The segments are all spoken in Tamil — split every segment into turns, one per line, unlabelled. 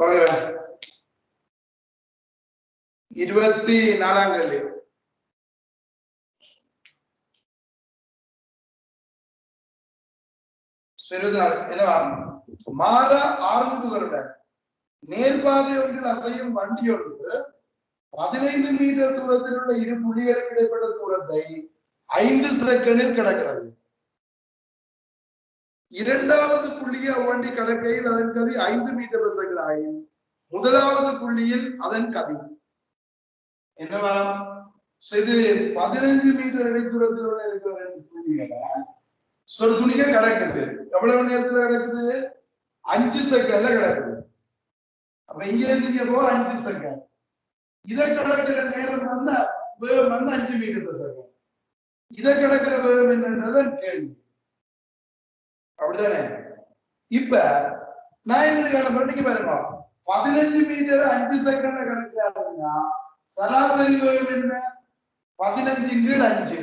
ஓகே 24ஆம் கேள்வி. என்னவா மாற ஆரம்புகளுடன் நேர்பாதை ஒன்றில் அசையும் வண்டி ஒன்று 15 மீட்டர் தூரத்தில் உள்ள இரு புள்ளிகளுக்கு இடைப்பட்ட தூரத்தை 5 செகண்டில் கடக்கிறது. இரண்டாவது புள்ளியை அவ்வண்டி கடக்கையில் அதன் கதி 5 மீட்டர் per second ஆகும். முதலாவது புள்ளியில் அதன் கதி என்னவா? இது 15 மீட்டர் இடைத்தூரத்தில் உள்ள இருக்கிற புள்ளிகளை ஒரு துணிக்க கிடக்குது. எவ்வளவு நேரத்துல கிடக்குது? 5 செகண்ட்ல கிடக்குது. அப்ப இங்க இருந்து போ 5 செகண்ட். இதை கிடக்கிற நேரம் வந்து வேகம் வந்து 5 மீட்டர் per second. இதை கிடக்கிற வேகம் என்னன்றத கேள்வி. அப்படிதானே? இப்ப நான் இதுக்கான பண்ணிக்கு பாருங்க. 15 மீட்டர் 5 செகண்ட்ல கிடக்கிறாருன்னா சராசரி வேகம் என்ன? 15/5.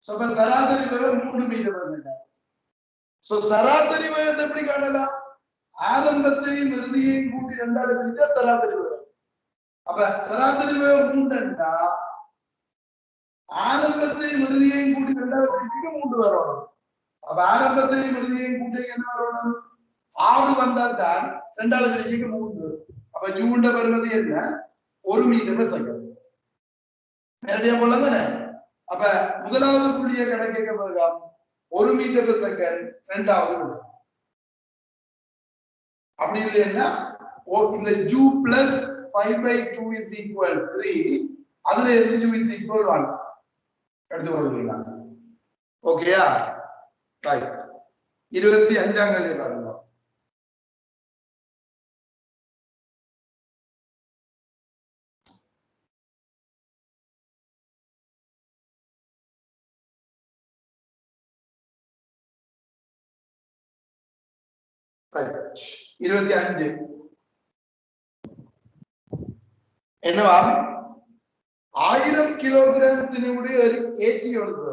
அப்ப சராசரி வேகம் 3 மீட்டர் per second. சராசரி வேகத்தை எப்படி காணலாம்? ஆரம்பத்தையும் இறுதியையும் கூட்டி 2ஆல் பிரிச்சா சராசரி வேகம். அப்ப சராசரி வேகம் 3 ஆரம்பத்தையும் இறுதியையும் கூட்டி 2ஆல் பிரிச்சு 3 வரணும். அப்ப ஆரம்பத்தையும் இறுதியையும் கூட்டி என்ன வரணும்? 6 வந்தால் தான் 2ஆல் பிரிச்சு 3. அப்ப ஜூண்ட வருவது என்ன? 1 மீட்டர் per second. நேரடியா போலாம் தானே? அப்ப முதலாவது புள்ளியை கணக்கிக்க போகலாம் 1 மீட்டர் per second. இரண்டாவது அப்படி இல்லைன்னா இந்த u plus 5/2 is equal 3. அதுல இருந்து u is equal 1 எடுத்துக்கொள்ளுங்க. ஓகேயா? ரைட். 25ஆம் கேள்வி பாருங்க. ரைட். 25 என்னவா? 1000 கிலோகிராம் திணிவுடைய ஒரு ஏற்றி ஒன்று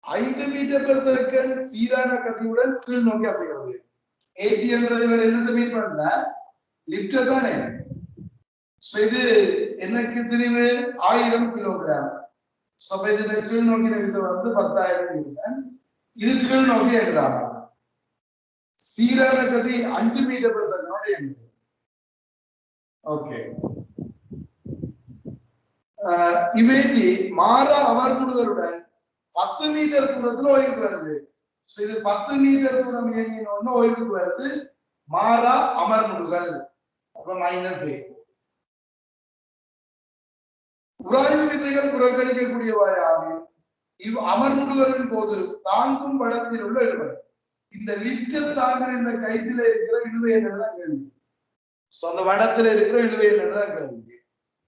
5 மீட்டர் per second சீரான கதியுடன் கீழ் நோக்கி அசைகிறது. ஏற்றி என்றதை என்னத்தை மீன் பண்ண? லிப்ட் தானே? இது என்னக்கு திணிவு? 1000 கிலோகிராம். இது கீழ் நோக்கின விசை வந்து 10,000 நியூட்டன். இது கீழ் நோக்கி எழுதாம சீரான கதி 5 மீட்டர் per second. ஓகே. இமேஜி மாற அமர்வுகளுடன் 10 மீட்டர் தூரத்துல ஓய்வுக்கு வருது. இது 10 மீட்டர் தூரம் இயங்கினோன்னு ஓய்வுக்கு வருது மாறா அமர்வுகள். அப்ப -8. உராய்வு விசைகள் புறக்கணிக்கக்கூடியவையாகும். இவ் அமர்வுகளின் போது தாங்கும் படத்தில் உள்ள இழுவை. இந்த லிப்ட் தாங்குற இந்த கைத்தில இருக்கிற இழுவை என்னதான் கேள்வி. அந்த வடத்துல இருக்கிற இழுவை என்னதான் கேள்வி.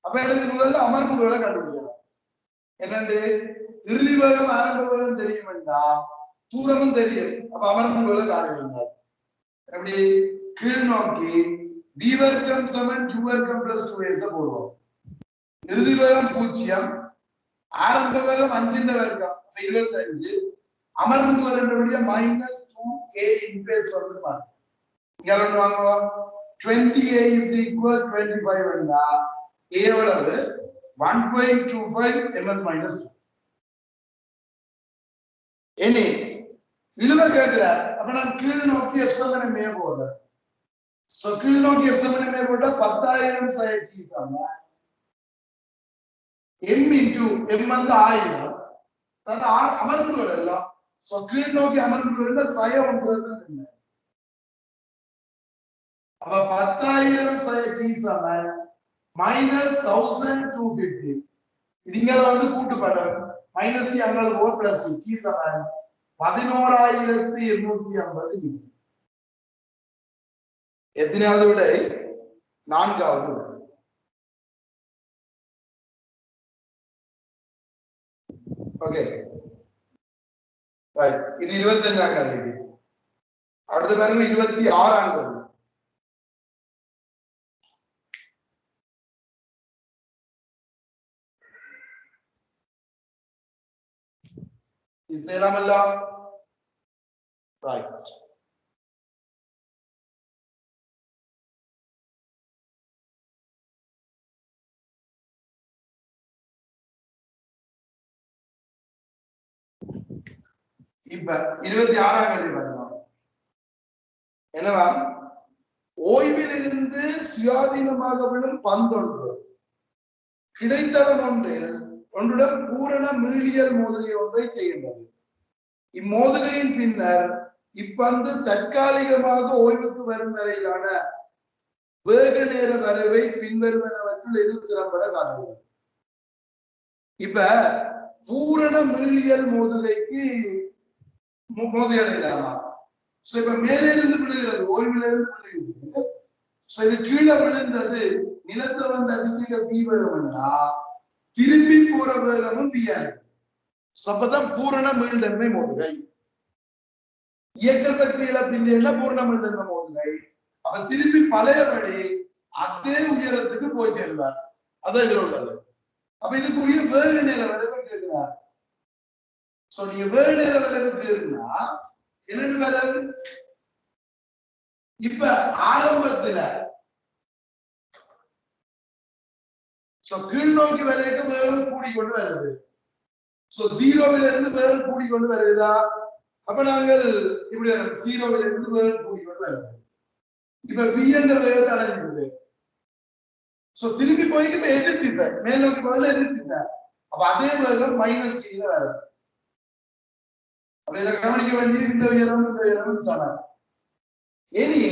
அப்ப எனக்கு முதல்ல அமர்வுகளை கண்டுபிடிக்கலாம். என்னண்டு இறுதி வேகம் ஆரம்ப வேகம் தெரியும் என்றால் தூரமும் தெரியும். அப்ப அமர்வுகளை காண வேண்டும். எப்படி? கீழ் நோக்கி v வர்க்கம் சமன் u வர்க்கம் plus 2s போடுவோம். இறுதி வேகம் 0, ஆரம்ப வேகம் 5 வர்க்கம் 25, அமர்வு வரக்கூடிய -2a இன்வெர்ஸ் வந்து பாருங்க. இங்க என்ன வாங்குவா? 20a is equal 25 என்றா a எவ்வளவு? 1.25 ms minus 2. இனி இழுவை கேட்கிறார். அப்ப நான் கீழ் நோக்கி எப்சிலன் m போடுறேன். கீழ் நோக்கி எப்சிலன் m போட்டா 10,000 sin t சமம் m into m வந்து 1000. அது அமர்வுகள் எல்லாம் கீழ் நோக்கி அமர்வுகள் சய 1%. அப்ப 10,000 sin t சமம் -1250. இங்க வந்து கூட்டு படம் மைனஸ் அங்க போ பிளஸ் t சமம் 11,850. எத்தனாவது விடை? 4வது விடை. Okay right. இது 25ஆம் கேள்வி. அடுத்த பாருங்க 26ஆம் கேள்வி. இசைலாமல்ல ரைட். இப்ப 26ஆம் கேள்வி பாருங்க. என்னவா? ஓய்வில் இருந்து சுயாதீனமாக விழும் பந்தொன்று கிடைத்தளம் ஒன்றுடன் பூரண மீளியல் மோதுகை ஒன்றை செய்கின்றது. இம்மோதுகையின் பின்னர் இப்பந்து தற்காலிகமாக ஓய்வுக்கு வரும் வரையிலான வேக நேர வரைவை பின்வருவனவற்றில் எது திறம்பட காட்டுகிறது. இப்ப பூரண மீளியல் மோதுகைக்கு மோதுகை அடையலாமா? இப்ப மேலே இருந்து விழுகிறது, ஓய்வுல இருந்து விழுகிறது. இது கீழே விழுந்தது நிலத்தை வந்து அடிக்க பி வேகம்னா திரும்பி போற வேகமும் பியா இருக்கு. அப்பதான் பூரண மீள்தன்மை மோதுகை. இயக்க சக்தி இழப்பில்லைன்னா பூரண மீள்தன்மை மோதுகை. அப்ப திரும்பி பழையபடி அதே உயரத்துக்கு போய் சேர்ந்தார். அதான் இதுல உள்ளது. அப்ப இதுக்குரிய வேக நேர வரைவு கேட்கிறார். நீங்க வேக நேர வரைவு கேட்குன்னா என்னன்னு வரைவு? இப்ப ஆரம்பத்துல கீழ் நோக்கி வரைக்கும் வேகம் கூடிக்கொண்டு வருது. ஜீரோவில இருந்து வேகம் கூடிக்கொண்டு வருதா? அப்ப நாங்கள் இப்படி ஜீரோவில இருந்து வேகம் கூடிக்கொண்டு வருது. இப்ப வி என்ற வேகத்தை அடைஞ்சிருது. திரும்பி போயிட்டு இப்ப எதிர்த்தி சார் மேல் நோக்கி போதில் எதிர்த்தி சார். அப்ப அதே வேகம் மைனஸ் ல வருது. அப்ப இதை கவனிக்க வேண்டியது இந்த உயரம் சொன்னார். இனி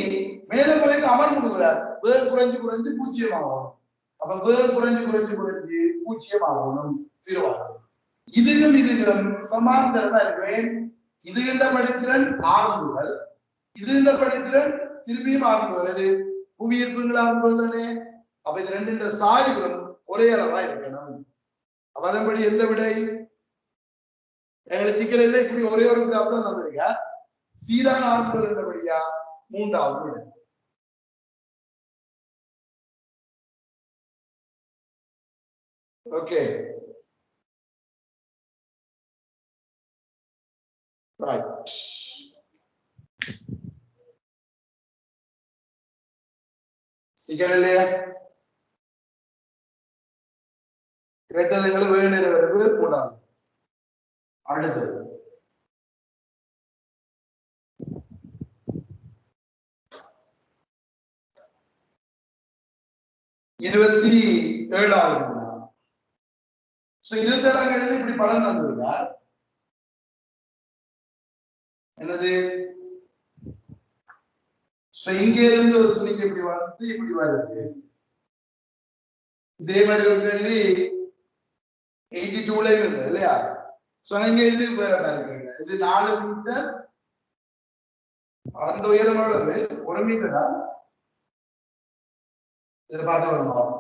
மேல போய் அமர்ந்து கொடுக்கிறார். வேகம் குறைஞ்சு குறைஞ்சு பூஜ்ஜியமாகும். அப்ப வேகம் குறைஞ்சு குறைஞ்சு குறைஞ்சு பூஜ்ஜியமாகணும், ஜீரோ ஆகும். இதுகளும் சமாந்தரமா இருக்கிறேன். இதுகின்ற படித்திறன் ஆரம்புகள், இதுகின்ற படித்திறன் திரும்பியும் ஆரம்புகள். இது புவியீர்ப்புகள் ஆரம்புகள் தானே. அப்ப இது ரெண்டு சாய்வுகளும் ஒரே அளவா இருக்கணும். அப்ப அதன்படி எந்த விடை எங்களை சிக்கல் இல்லை. இப்படி ஒரே ஒரு கிராஃப் தான் வந்திருக்க. சீரான ஆரம்புகள் என்றபடியா 3வது விடை. Okay, right. சிக்கல் இல்லையா? கேட்டதுங்களை வேக நேர வரைவு கூடாது. அடுத்தது 27வது. 27ஆம் கேள்வி இப்படி படம் தந்திருக்கார். என்னது? இங்க இருந்து ஒரு துணிக்கு இப்படி வந்து இப்படி வருது. இதே மாதிரி ஒரு கேள்வி 82ல இருந்தது இல்லையா? இங்க இது வேற மாதிரி. இது 4 மீட்டர். அந்த உயரம் உள்ளது 1 மீட்டரா? இதை பார்த்து வரணும்.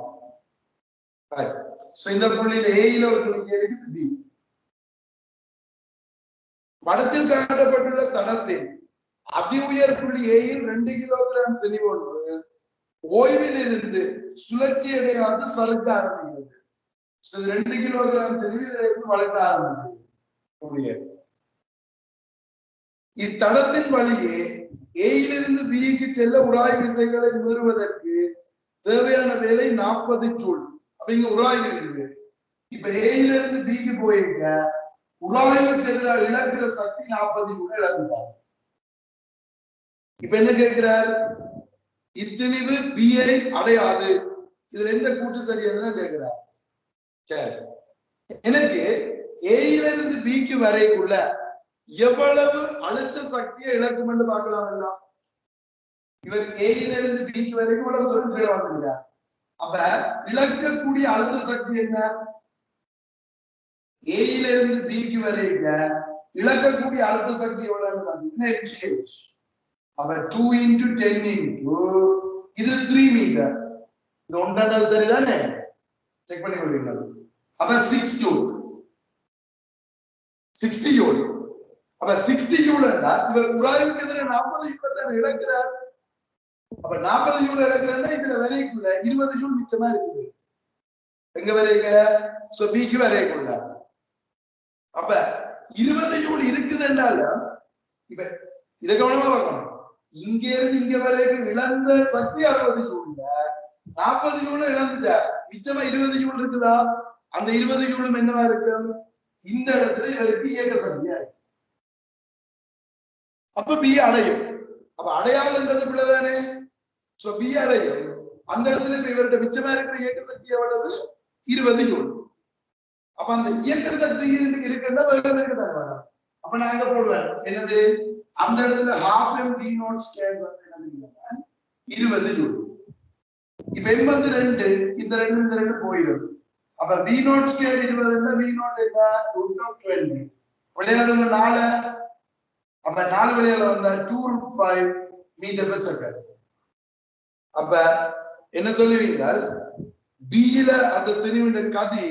இந்த புள்ளியில ஏயில ஒரு துணிக்கு இருக்கு பி. படத்தில் காட்டப்பட்டுள்ள தடத்தில் அதி உயர் புள்ளி ஏயில் 2 கிலோகிராம் தெளிவொன்று ஓய்வில் இருந்து சுழற்சி அடையாது சறுக்க ஆரம்பிக்கிறது. 2 கிலோகிராம் தெளிவு வளர்க்க ஆரம்பிக்கிறது. இத்தடத்தின் வழியே ஏயிலிருந்து பிக்கு செல்ல உராய் விசைகளை மீறுவதற்கு தேவையான வேலை 40 ஜூல். அப்படிங்க உராய்வு இருக்கு. இப்ப ஏயில இருந்து பிக்கு போயிருக்க உராய்வுக்கு எதிராக இழக்கிற சக்தி 40 ஜூல் இழந்துட்டாங்க. இப்ப என்ன கேட்கிறார்? இத்திணிவு பிஐ அடையாது. இதுல எந்த கூட்டு சரியானதான் கேட்கிறார். சரி, எனக்கு ஏயில இருந்து பிக்கு வரைக்குள்ள எவ்வளவு அழுத்த சக்தியை இழக்கும் என்று பார்க்கலாம். எல்லாம் இவர் ஏயில இருந்து பிக்கு வரைக்கும் இவ்வளவு தூரம் கீழே வந்துருக்கார். அப்ப இழக்கக்கூடிய அழுத்த சக்தி என்ன? ஏயில இருந்து பிக்கு வரைக்கும் இழக்கக்கூடிய அழுத்த சக்தி எவ்வளவு பார்த்தீங்கன்னா, அப்ப 2 into 10 into இது 3 மீட்டர். இது ஒன்றாவது சரிதானே? செக் பண்ணி கொள்வீங்க. அப்ப 6 ஜூல் 60 ஜூல். அப்ப 60 ஜூல் என்றா இவர் உராய்வுக்கு எதிராக 40 ஜூல் இழக்கிறார். அப்ப 40 ஜூல் இழக்கிறன்னா இதுல வரைக்குள்ள 20 ஜூல் மிச்சமா இருக்குது. எங்க வரைக்குள்ள? பிக்கு வரைக்குள்ள. அப்ப 20 ஜூல் இருக்குது என்றாலும் இப்ப இதை கவனமா பார்க்கணும். இங்க இருந்து இங்க வரைக்கும் இழந்த சக்தி 60 ஜூல்ல 40 ஜூல் இழந்துட்டார். மிச்சமா 20 ஜூல் இருக்குதா? அந்த 20 ஜூலும் என்னவா இருக்கு? இந்த இடத்துல இவருக்கு இயக்க சக்தியா இருக்கு. அப்ப பி அடையும். அப்ப அடையாதுன்றது பிள்ளைதானே. சோ பி அடையும். அந்த இடத்துல இப்ப இவர்கிட்ட மிச்சமா இருக்கிற இயக்க சக்தி எவ்வளவு? 20 ஜூல். அப்ப அந்த இயக்க சக்தி இருக்குன்னா வேகம் இருக்குதானே வேணும். அப்ப நான் எங்க போடுவேன் என்னது, அந்த இடத்துல half mv நாட் ஸ்கொயர் வந்து என்ன 20 ஜூல். இப்ப m வந்து 2, இந்த 2 போயிடும். அப்ப v நாட் ஸ்கொயர் 20 ன்னா v நாட் என்ன √20. விளையாடுங்க 4, அப்ப 4 விளையாட வந்தா 2√5 மீட்டர் பெர் செகண்ட். அப்ப என்ன சொல்லுவீங்க, b ல அந்த திணிவின் கதி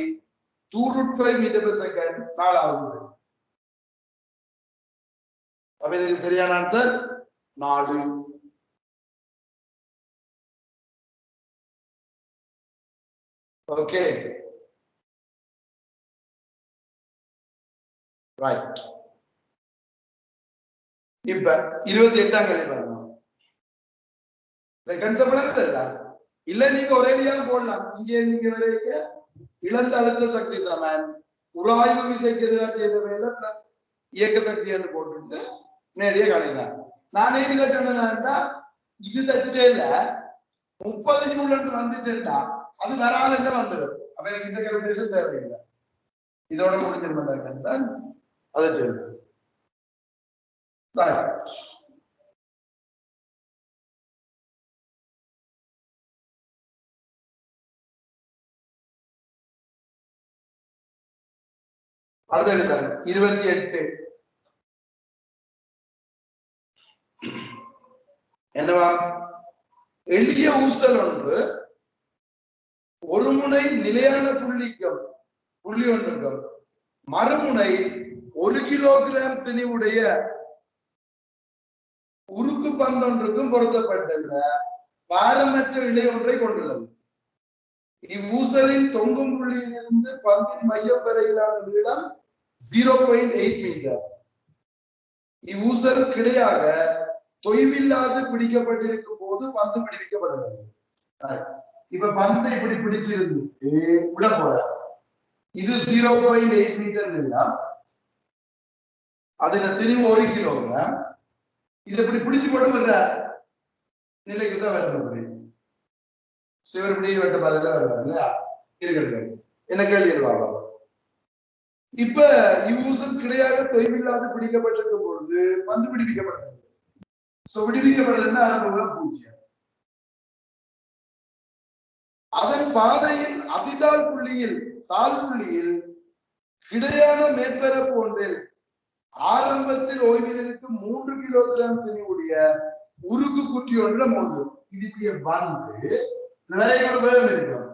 2√5 மீட்டர் பெர் செகண்ட் 4 ஆகுது. அப்ப இதுக்கு சரியான ஆன்சர் 4. Okay right. இப்ப 28ஆம் கேள்வி பாருங்க. இந்த கான்செப்ட் தெரியல இல்ல, நீங்க ஒரேடியா போடலாம். இங்கே நீங்க வரைக்கும் இழந்த அழுத்த சக்தி சமன் உராய்வு விசைக்கு எதிராக செய்த வேலை பிளஸ் இயக்க சக்தி என்று போட்டு நேரடியா காணிக்கலாம். நான் இதை கண்டனா இது தச்சேல 30 ஜூல் வந்துட்டேன்டா அது வராதுன்னு வந்துடும். அப்ப எனக்கு இந்த கால்குலேஷன் தேவையில்லை, இதோட முடிஞ்சிருந்தேன் அதை செய்யுது. அடுத்தது பாருங்க 28. என்னவா, எளிய ஊசல் ஒன்று ஒரு முனை நிலையான புள்ளி ஒன்றுக்கும் மறுமுனை 1 கிலோகிராம் திணிவுடைய உருக்கு பந்தொன்றுக்கும் பொருத்தப்பட்டுள்ள பாரமற்ற இழை ஒன்றை கொண்டுள்ளது. இவ்வூசலின் தொங்கும் புள்ளியிலிருந்து பந்தின் மையம் வரையிலான நீளம் 0.8 மீட்டர். இவ்வூசல் கிடையாக தொய்வில்லாது பிடிக்கப்பட்டிருக்கும் போது பந்து பிடிக்கப்படுகிறது. இப்ப பந்தை இப்படி பிடிச்சிருந்து விட போற இது 0.8 மீட்டர் நீளம், அதுல திணிவு 1 கிலோகிராம். இது இப்படி பிடிச்சு போட்டு வர்ற நிலைக்குதான் வரணும். சிவர்படி வெட்ட பாதையில வருவாங்க இல்லையா, இருக்கட்டும். என்ன கேள்வி எழுவாங்க. இப்ப இவ்வூசல் கிடையாக தொய்வில்லாது பிடிக்கப்பட்டிருக்கும் பொழுது பந்து விடுவிக்கப்படுகிறது. விடுவிக்கப்படுறதுன்னா ஆரம்ப 0. அதன் பாதையின் அதிதால் புள்ளியில் கிடையான மேற்பரப்பு ஒன்றில் ஆரம்பத்தில் ஓய்வில் இருக்கும் 3 கிலோகிராம் திணிவுடைய உருக்கு குட்டி ஒன்ற மோது இது வந்து நிறைய வேகம் இருக்கும்.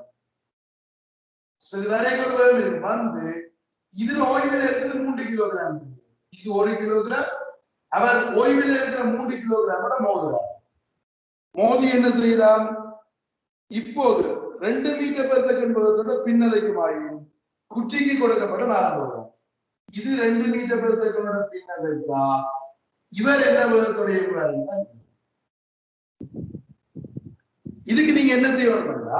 வந்து இதுல ஓய்வில் இருக்கிறது 3 கிலோகிராம், இது 1 கிலோகிராம். அவர் ஓய்வில் இருக்கிற 3 கிலோகிராம் மோதுறார். மோதி என்ன செய்தால் இப்போது 2 மீட்டர் பெர் செகண்ட் வேகத்தோட பின்னதைக்குமாயும் குட்டிக்கு கொடுக்கப்பட்ட ஆரம்பம். இது 2 மீட்டர் பெர் செகண்டோட பின்னதைக்கா இவர் என்ன வேகத்தோடைய இதுக்கு நீங்க என்ன செய்யணும்னா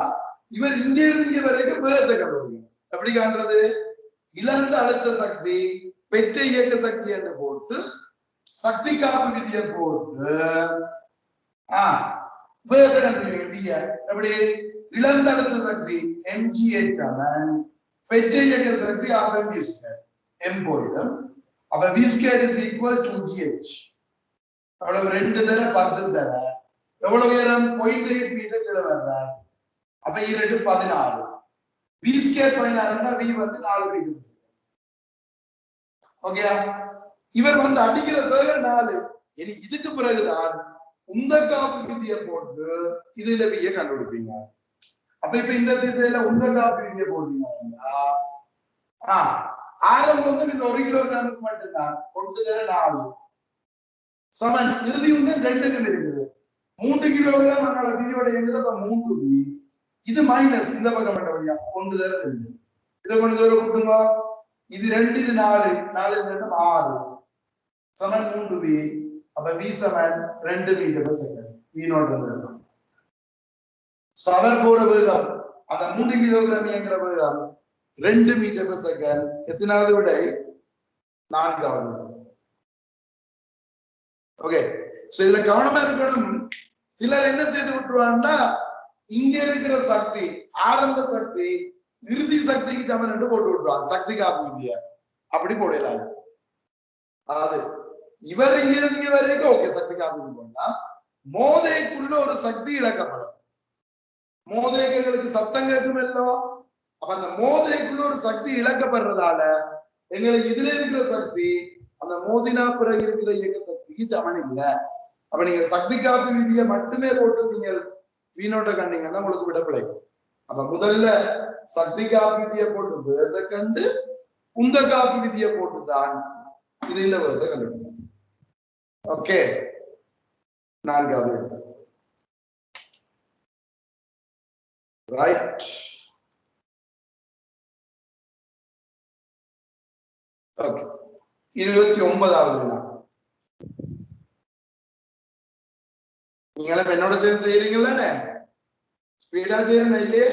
இவர் இங்க இருந்து இங்க வரைக்கும் வேகத்தை கண்டுபிடிங்க. எப்படி காண்றது, இழந்த அழுத்த சக்தி பெற்ற இயக்க சக்தி என்று போட்டு சக்தி காப்பு விதியை போட்டு வேகத்தை கண்டுபிடிங்க. எப்படி இழந்த அழுத்த சக்தி mgh பெற்ற இயக்க சக்தி r/v², m போயிடும். அப்ப v² is equal to gh. அவ்வளவு 2 தர 10 தர எவ்வளவு உயரம் 0.8 மீட்டர் கீழே வர்றார். அப்ப 2 16, v² 16ன்னா v வந்து 4 மீட்டர். ஓகேயா, இவர் வந்து அடிக்கிற வேகம் 4. இனி இதுக்கு பிறகுதான் உந்த காப்பு விதியை போட்டு இதுல விய கண்டுபிடிப்பீங்க. அப்ப இப்ப இந்த திசையில உந்த காப்பு விதியை போட்டீங்கன்னா ஆரம்பம் வந்து இந்த 1 கிலோகிராமுக்கு மட்டும்தான் 1 தர 4 சமன். இறுதி வந்து 2க்கும் இருக்குது 3 கிலோகிராம். அதனால வியோட எங்க 3 வி, இது மைனஸ் இந்த பக்கம் பண்ண வழியா 1 தர 2. இதை கொண்டு தூரம் கூட்டுங்க. இது 2 இது 4, 4 2 6 சமன் 3 வி. அப்ப v சமன் 2 metre per second. v nought வந்து அவர் போற வேகம் அந்த 3 கிலோகிராம் இயங்குற வேகம் 2 மீட்டர் பெர் செகண்ட். எத்தனாவது விடை? 4வது. ஓகே, சோ இதுல கவனமா இருக்கணும். சிலர் என்ன செய்து விட்டுருவாங்கன்னா இங்க இருக்கிற சக்தி ஆரம்ப சக்தி இறுதி சக்திக்கு சமன் என்று போட்டு விட்டுருவாங்க. சக்தி காப்பு விதிய அப்படி போடலாது. அதாவது இவர் இங்க இருந்து வரைக்கும் ஓகே சக்தி காப்பு விதி போட்டா மோதைக்குள்ள ஒரு சக்தி இழக்கப்படும். மோதைகளுக்கு சத்தம் கேட்கும் இல்லோ, அப்ப அந்த மோதைக்குள்ள ஒரு சக்தி இழக்கப்படுறதால எங்களுக்கு இதுல இருக்கிற சக்தி அந்த மோதினா பிறகு இருக்கிற இயக்க சக்திக்கு சமன் இல்லை. அப்ப நீங்க சக்தி காப்பு விதியை மட்டுமே போட்டு நீங்க வீணோட்ட கண்டீங்கன்னா உங்களுக்கு விட பிழைக்கும். அப்ப முதல்ல சக்தி காப்பு விதியை போட்டு வேத கண்டு உந்த காப்பு விதியை போட்டுதான் இது இந்த வேத கண்டுபிடிக்கணும். ஓகே, நான்காவது ரைட். ஓகே, 29வது வினா. நீங்களும் என்னோட சேர்ந்து செய்யறீங்களே, ஸ்பீடா செய்யணும் இல்லையே?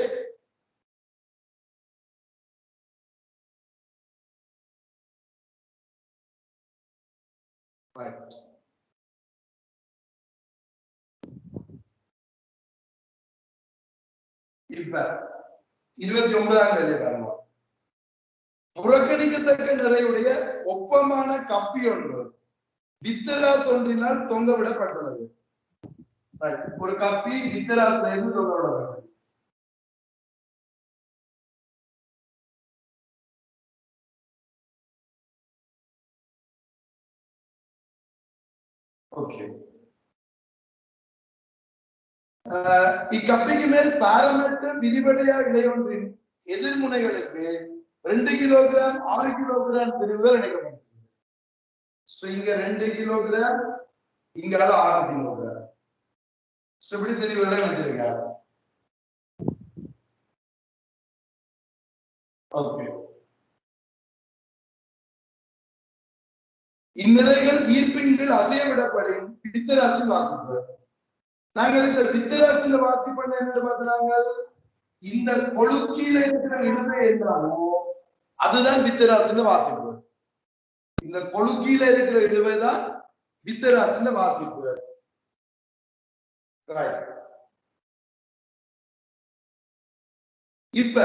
இப்ப 29ஆம் கேள்வி பாருங்க. புறக்கணிக்கத்தக்க நிறையுடைய ஒப்பமான கப்பி ஒன்று வித்தராஸ் ஒன்றினால் தொங்க விடப்பட்டுள்ளது. ஒரு கப்பி வித்தராஸ் தொங்க விடப்பட்டது. ஓகே, இக்கப்பிக்கு மேல் பாரமற்ற விரிவடையா இடையொன்றின் எதிர்முனைகளுக்கு 2 கிலோகிராம் 6 கிலோகிராம் பிரிவுகள் இணைக்கப்பட்டது. இங்க 2 கிலோகிராம், இங்கால 6 கிலோகிராம். இப்படி தெரிவுகளை வச்சிருக்காங்க. ஓகே, இந்நிலைகள் ஈர்ப்பின் கீழ் அசைய விடப்படும் பித்தராசி வாசிப்பு. நாங்கள் இந்த பித்தராசில வாசிப்பண்ண என்று பார்த்தாங்க. இந்த கொழுக்கில இருக்கிற இடமே என்றாலோ அதுதான் பித்தராசில வாசிப்பு. இந்த கொழுக்கில இருக்கிற இடுவைதான் வித்தராசில வாசிப்பு. இப்ப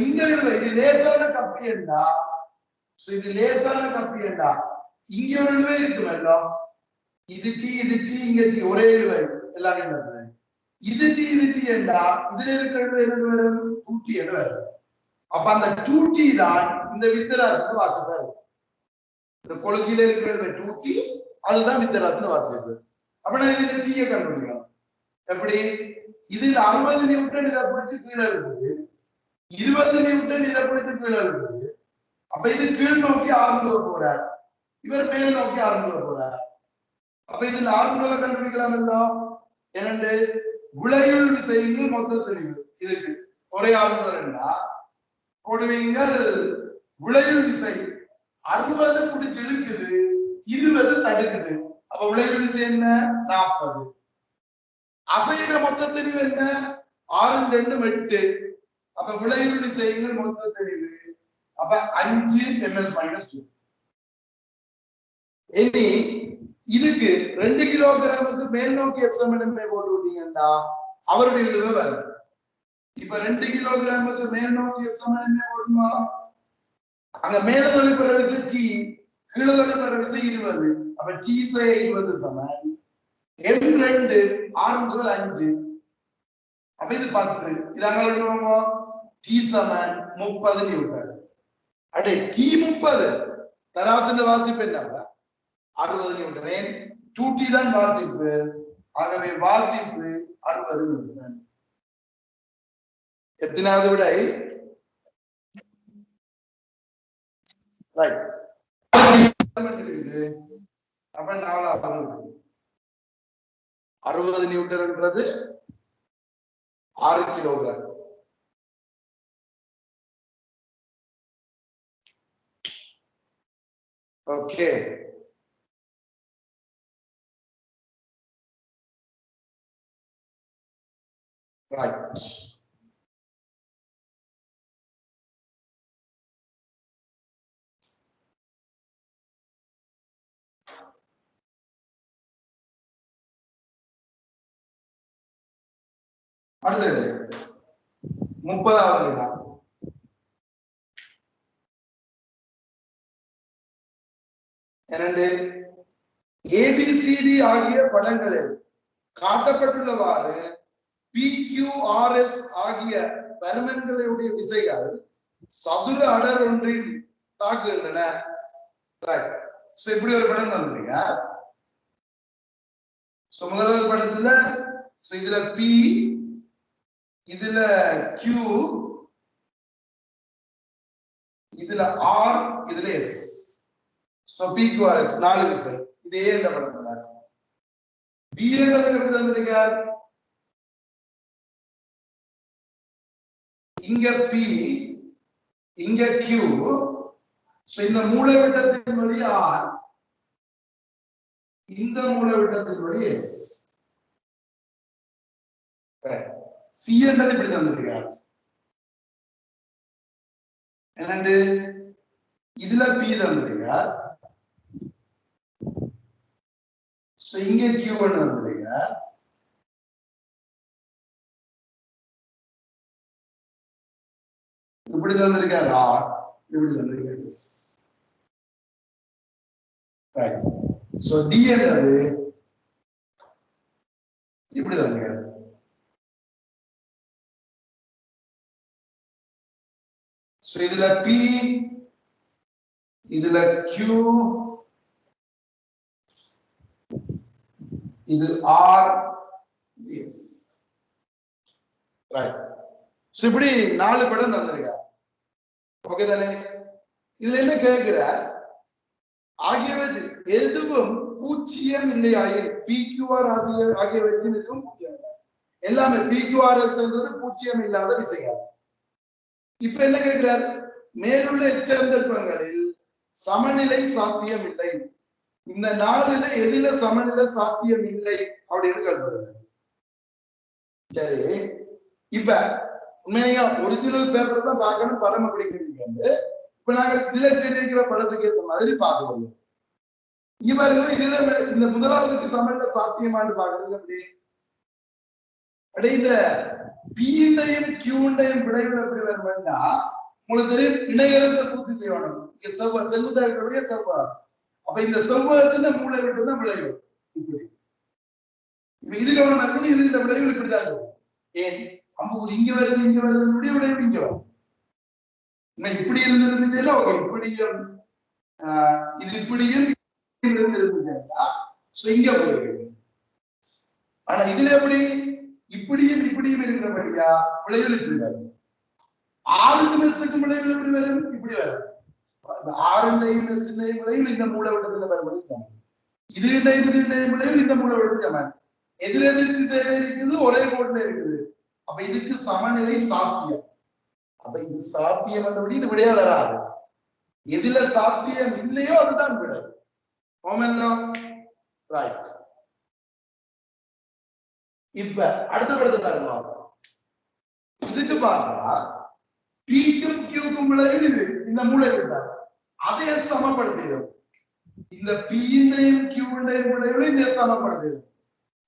இங்க இது லேசான கப்பி என்றா, இது லேசான கப்பி என்றா இங்க ஒரு இழுவை இருக்குமல்லோ, இது டீ இது டீ இங்க டீ ஒரே இழுவை எல்லாரும். இது டீ இது டீ என்றா இதுல இருக்கிற இரண்டு பேரும் டூட்டி என்று வரும். அப்ப அந்த டூட்டி தான் இந்த வித்தராசில வாசிப்பாரு. இந்த கொழுக்கில இருக்கிற டூட்டி அதுதான் வித்தராசில வாசிப்பு. அப்ப நான் இதுல டீயை கண்டுபிடிக்கணும். எப்படி? இதுல 60 நியூட்டன் இதை பிடிச்சு கீழே இருக்குது, 20 நியூட்டன் இதை பிடிச்சு கீழே இருக்குது. அப்ப இது கீழ் நோக்கி ஆரம்பிக்க போறார், இவர் மேல் நோக்கி ஆரம்பிக்க போறார். அப்ப இதுல ஆரம்பங்களை கண்டுபிடிக்கலாம் இல்ல? இரண்டு விளையுள் விசைகள் மொத்த தெளிவு இதுக்கு ஒரே ஆரம்பம்னா போடுவீங்கள். விளையுள் விசை 60 பிடிச்சு இழுக்குது, 20 தடுக்குது. அப்ப விளையுள் விசை என்ன? 40. அசைகிற மொத்த தெளிவு என்ன? 6 2 8. அப்ப விளையுள் விசைகள் மொத்த தெளிவு அப்ப 5 ms-2. இனி இதுக்கு 2 கிலோகிராமுக்கு மேல் நோக்கி எப்சமனை போட்டு விட்டீங்கன்னா அவருடைய இழுவை வரும். இப்ப 2 கிலோகிராமுக்கு மேல் நோக்கி எப்சமனை போடுமா? அங்க மேல தொழிற்படுற விசை டி, கீழே தொழிற்படுற விசை 20. அப்ப டி 20 சமன் M2 6 5. அப்ப இது 10. இதாங்க எழுதுவோமோ? டி சமன் 30 நியூட்டன். அடே டி 30 தராசின் வாசிப்பு என்ன? 60 நியூட்டன். 2t தான் வாசிப்பு. ஆகவே வாசிப்பு 60 நியூட்டன். எத்தனாவது விடை? ரைட். அப்ப 4வது 60 நியூட்டன்ன்றது 6 கிலோகிராம். Okay, right. அடுத்தது 30வது வினா. ABCD ஆகிய படங்களில் காட்டப்பட்டுள்ளவாறு PQRS ஆகிய பருமன்களுடைய விசைகள் சதுர அடர் ஒன்றில் தாக்குகின்றன. இப்படி ஒரு படம் தந்துருங்க. முதலாவது படத்துல இதுல P, இதுல Q, இதுல R, இதுல S. PQRS 4 விசை. இது A என்ற படத்துல. B என்றது எப்படி தந்திருக்க? இங்க P, இங்க Q, இந்த மூலைவிட்டத்தின் வழி R, இந்த மூலைவிட்டத்தின் வழி S. C என்றது இப்படி தந்திருக்க. என்னண்டு இதுல P தந்திருக்க, இங்க Q தந்திருக்க, இப்படி தந்திருக்காரு R, இப்படி தந்திருக்காரு S. D என்றது இப்படி தந்திருக்காரு. இதுல P, இதுல Q, இது R, S. ரைட். இப்படி 4 படம் தந்திருக்க. ஓகே தானே? இதுல என்ன கேட்கிற? ஆகியவற்றில் எதுவும் பூச்சியம் இல்லையாயில் PQR ஆகியவற்றில் எதுவும் பூச்சியம் இல்லை. எல்லாமே PQRS என்றது பூச்சியம் இல்லாத விசைகள். இப்ப என்ன கேட்கிறார்? மேலுள்ள எச்சந்தர்ப்பங்களில் சமநிலை சாத்தியம் இல்லை. இந்த 4ல எதுல சமநிலை சாத்தியம் இல்லை அப்படின்னு கேட்கிறது. சரி, இப்ப உண்மையா ஒரிஜினல் பேப்பர் தான் பார்க்கணும், படம் அப்படி கேட்க. இப்ப நாங்க இதுல கேட்டிருக்கிற படத்துக்கு ஏற்ற மாதிரி பார்த்துக்கணும். இங்க பாருங்க, இதுல இந்த முதலாவதுக்கு சமநிலை சாத்தியமானு பாக்குறது அப்படி இந்த P-ண்டையும் Q-ண்டையும் விளைவுல எப்படி வரும்னா, உங்களுக்கு தெரியும் இணையத்தை பூர்த்தி செய்யணும். இங்க செவ்வக இருக்கக்கூடிய செவ்வகம். அப்ப இந்த செவ்வகத்துல மூளை விட்டு தான் விளைவு. இப்படி இப்ப இது கவனம் இருக்கணும். இது இந்த விளைவு இப்படிதான் இருக்கும். ஏன் அம்பு இங்க வருது, இங்க வருது, விளைவு இங்க வரும். இப்படி இருந்திருந்துச்சுன்னா ஓகே, இப்படியும் இது இப்படியும் இருந்திருந்துச்சுன்னா இங்க போயிருக்கு. ஆனா இதுல எப்படி இப்படியும் இப்படியும் இருக்கிறபடியா விளைவுகள் இப்படி வரும். 6 மெஸ்ஸுக்கு விளைவுகள் எப்படி வரும்? இப்படி வரும். 6 மெஸ்ஸுடைய விளைவுகள் இந்த மூளை விட்டத்துல வரும். இதுடையும் விளைவுகள் இந்த மூளை விட்டு எதிரெதிர் திசையில இருக்குது, ஒரே கோட்ல இருக்குது. அப்ப இதுக்கு சமநிலை சாத்தியம். அப்ப இது சாத்தியம் என்றபடி இது விடையா வராது. எதுல சாத்தியம் இல்லையோ அதுதான் விடை. இப்ப அடுத்த படத்தை பாருங்க. இதுக்கு பார்த்தா P-க்கும் Q-க்கும் விளைவு இது இந்த மூளை விட்டார். அதே சமப்படுத்திடும். இந்த P-ண்டையும் Q-ண்டையும் விளைவு இந்த சமப்படுத்திடும்.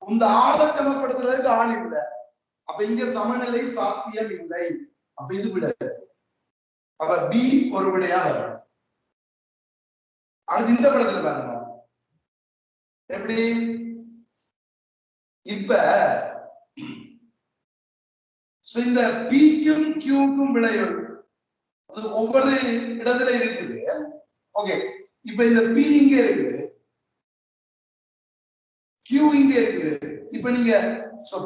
இந்த ஆளை சமப்படுத்துறதுக்கு ஆள் இல்லை. அப்ப இங்க சமநிலை சாத்தியம் இல்லை. அப்ப இது விட. அப்ப B ஒரு விடையா வரும். அடுத்து இந்த படத்துல பாருங்க எப்படி. இப்ப இந்த P-க்கும் Q-க்கும் விளைவு அது ஒவ்வொரு இடத்துல இருக்குது. ஓகே, இப்ப இந்த P இங்க இருக்குது, Q இங்க இருக்குது. இப்ப நீங்க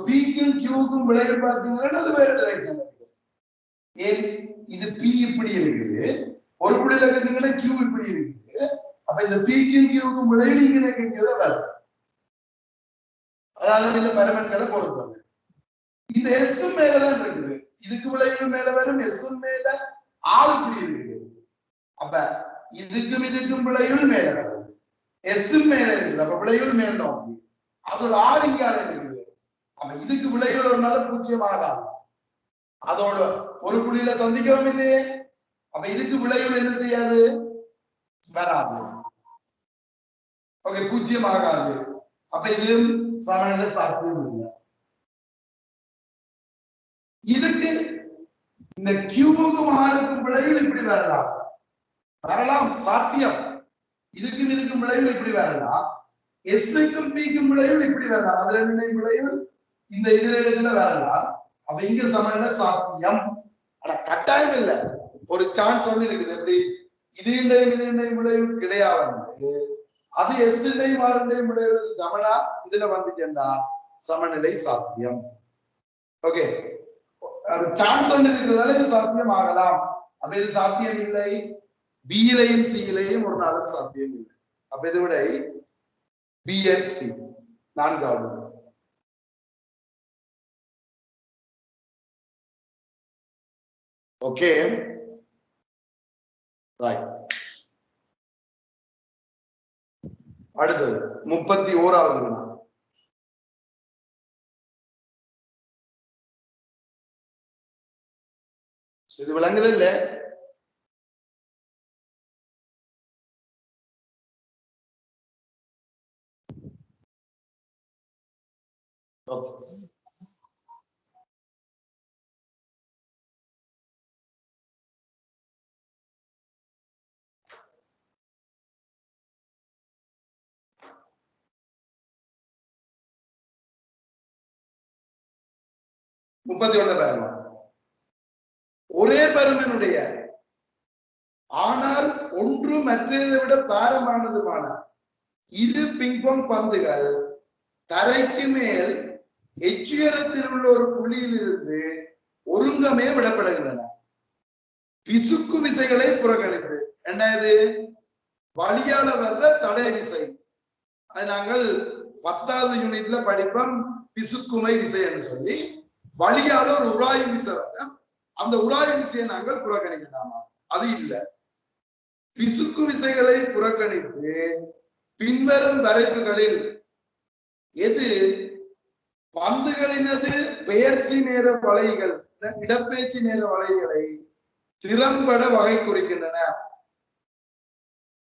P-க்கும் Q-க்கும் விளைவு பார்த்தீங்கன்னா அது வேற டைரக்ஷன்ல இருக்கு. ஏன் இது P இப்படி இருக்குது, ஒரு புள்ளியில இருக்கீங்கன்னா Q இப்படி இருக்குது. அப்ப இந்த P-க்கும் Q-க்கும் விளைவு நீங்க நினைக்கிறத வேற. அதாவது இந்த பரமன்களை கொடுப்பாங்க. இந்த S மேலதான் இருக்குது. இதுக்கு விளைவு மேல வரும், S மேல ஆள் இப்படி இருக்குது. அப்ப இதுக்கும் இதுக்கும் விளைவு மேல வரும், S மேல இருக்குது. அப்ப விளைவு மேல நோக்கி அதோட ஆள் இங்கால இருக்குது. அப்ப இதுக்கு விளைவு ஒரு நாள் பூஜ்ஜியம் ஆகாது. அதோட ஒரு புள்ளியில சந்திக்கவும் இல்லையே. அப்ப இதுக்கு விளைவு என்ன செய்யாது? வராது. ஓகே, பூஜ்ஜியம் ஆகாது. அப்ப இது சமநிலை சாத்தியம் இல்லை. இந்த கியூவுக்கும் ஆருக்கும் விளைவில் இப்படி வரலாம் வரலாம் சாத்தியம். இதுக்கும் விளைவில் இப்படி வரலாம். எஸ்க்கும் பிக்கும் விளைவில் இப்படி வரலாம். அது ரெண்டு விளைவில் இந்த இதுல வரலாம். அப்ப இங்க சமநிலை சாத்தியம். ஆனா கட்டாயம் இல்லை. ஒரு சான்ஸ் ஒண்ணு இருக்குது. எப்படி இது விளைவு கிடையாது. அது எஸ் விளைவு சமனா இதுல வந்துட்டா சமநிலை சாத்தியம். ஓகே, சான்ஸ் ஒன்று இருக்கிறதால இது சாத்தியம் ஆகலாம். அப்ப இது சாத்தியம் இல்லை. பியிலையும் சியிலையும் ஒரு நாளும் சாத்தியம் இல்லை. அப்ப இது விட பி அண்ட் சி நான்காவது. Okay right. அடுத்தது 31வது வினா. இது விளங்குது இல்ல? முப்பத்தி ஒண்ணு பாருங்க. ஒரே பருமனுடைய ஆனால் ஒன்று மற்றதை விட பாரமானதுமான இரு பிங்பாங் பந்துகள் தரைக்கு மேல் எச்சுயரத்தில் உள்ள ஒரு புள்ளியில் இருந்து ஒருங்கமே விடப்படுகின்றன. பிசுக்கு விசைகளை புறக்கணித்து என்ன இது வழியால வர்ற தடை விசை. அது நாங்கள் 10வது யூனிட்ல படிப்போம். பிசுக்குமை விசை என்று சொல்லி வழியால ஒரு உராய்வு விசை வர அந்த உராய்வு விசையை நாங்கள் புறக்கணிக்கலாமா? அது இல்லை. பிசுக்கு விசைகளை புறக்கணித்து பின்வரும் வரைவுகளில் எது பந்துகளினது பெயர்ச்சி நேர வளைகள் இடப்பெயர்ச்சி நேர வளைகளை திறம்பட வகை குறிக்கின்றன.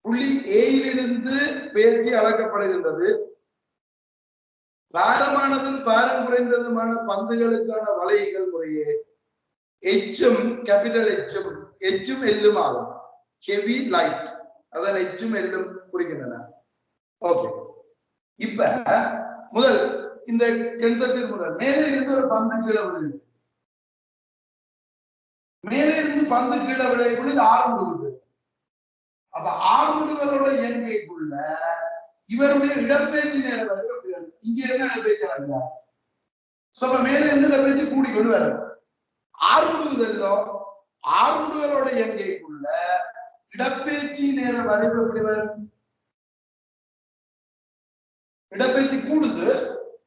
புள்ளி ஏயிலிருந்து பெயர்ச்சி அளக்கப்படுகின்றது. பாரமானதும் பாரம் குறைந்ததுமான பந்துகளுக்கான வளைகள் முறையே எச்சும் கேபிட்டல் எச்சும் எல்லும் ஆகும். ஹெவி லைட் அதான் எச்சும் எல்லும் குறிக்கின்றன. ஓகே, இப்ப முதல் இந்த கன்செப்ட் முதல் மேலே இருந்து ஒரு பந்து கீழே விழுது. மேலே இருந்து பந்து கீழே விளையக்குள்ள ஆரம்பிடுது. அப்ப ஆரம்புகளோட இயற்கைக்குள்ள இவருடைய இடப்பெயர்ச்சி நேரம் இங்க என்ன இடப்பெயர்ச்சி நடக்குதா? மேலே இருந்து இடப்பெயர்ச்சி கூடிக்கொண்டு வர ஆரம்புதல்லோ ஆரம்புகளோட இயற்கைக்குள்ள இடப்பெயர்ச்சி நேர வரைவு எப்படி வரும்? இடப்பெயர்ச்சி கூடுது.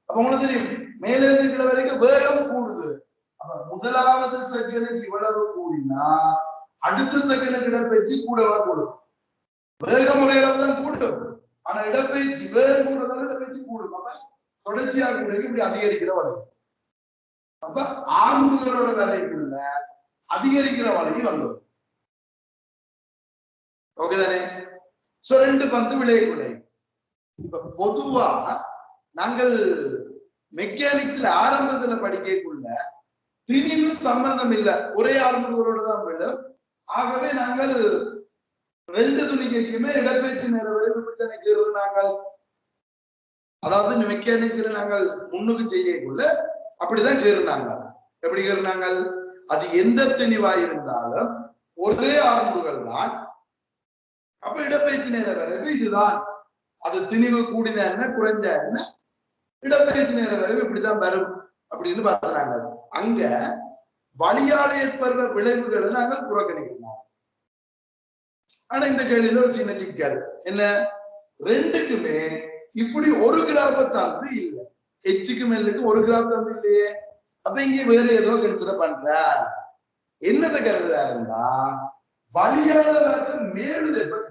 அப்ப உங்களுக்கு தெரியும் மேலே இருந்து கீழே வரைக்கும் வேகம் கூடுது. அப்ப முதலாவது செகண்டுக்கு இவ்வளவு கூடினா அடுத்த செகண்டுக்கு இடப்பெயர்ச்சி கூடவா கூடும். வேகம் ஒரே அளவு தான் கூடும். ஆனா இடப்பெயர்ச்சி வேகம் கூடுறதால இடப்பெயர்ச்சி கூடும். அப்ப தொடர்ச்சியாக கூட இப்படி அதிகரிக்கிற வளைவு. அப்ப ஆரம்புகளோட வரைக்குள்ள அதிகரிக்கிற வளைவு வந்துடும். ஓகே தானே? சோ ரெண்டு பந்து விளையக்குள்ளே. இப்ப பொதுவா நாங்கள் மெக்கானிக்ஸ்ல ஆரம்பத்துல படிக்கக்குள்ள திணிவு சம்பந்தம் இல்லை. ஒரே ஆரம்புகளோட தான் விழும். ஆகவே நாங்கள் ரெண்டு துணிக்கைக்குமே இடப்பெயர்ச்சி நேர வரைவு நாங்கள் அதாவது மெக்கானிக்ஸ்ல நாங்கள் முன்னுக்கு செய்யக்குள்ள அப்படிதான் கேறுனாங்க. எப்படி கேறுனாங்க? அது எந்த திணிவா இருந்தாலும் ஒரே ஆரம்புகள் தான். அப்ப இடப்பெயர்ச்சி நேர வரைவு இதுதான். அது திணிவு கூடின என்ன குறைஞ்ச என்ன இடப்பெயர்ச்சி நேர வரைவு இப்படிதான் வரும் அப்படின்னு பார்த்தாங்க. அங்க வழியால் ஏற்படுற விளைவுகளை நாங்கள் புறக்கணிக்கிறோம். ஆனா இந்த கேள்வியில ஒரு சின்ன சிக்கல் என்ன? ரெண்டுக்குமே இப்படி ஒரு கிராஃப் தந்து இல்லை. எச்சுக்கு மேலுக்கு ஒரு கிராஃப் தந்து இல்லையே. அப்ப இங்க வேற ஏதோ கிடைச்சத பண்ற என்னதை கருதுறாருன்னா வழியால வர்ற மேலுதைப்ப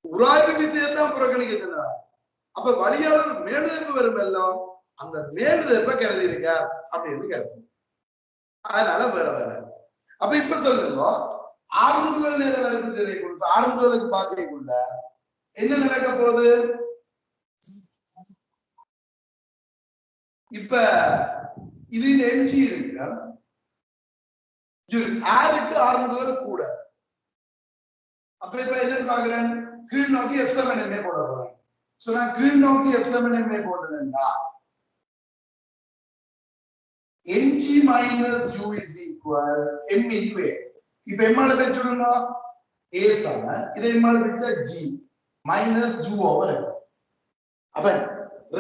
உராய்வு விஷயத்தான் புறக்கணிக்கின்றன. அப்ப வழியாளர் மேலுதைப்பு வரும் எல்லாம் அந்த மேலுதைப்ப கருதி இருக்க அப்படின்னு கருது. அதனால வேற வேற. அப்ப இப்ப சொல்லுங்க ஆரம்புகள் நேர வரைக்கும் ஆரம்புகளுக்கு பார்க்கக்குள்ள என்ன நடக்க போகுது? இப்ப இது எம்ஜி இருக்கு, ஆருக்கு 600 கூட. அப்ப இப்ப எதிர்பார்க்கிறேன் கீழ் நோக்கி F7MA போட போறேன். சோ நான் கீழ் நோக்கி F7MA போட்டேன்னா mg minus u is equal m into a. இப்ப எம்மால பெற்றுடுங்க a சம இதை எம்மால பெற்ற g minus u over m. அப்ப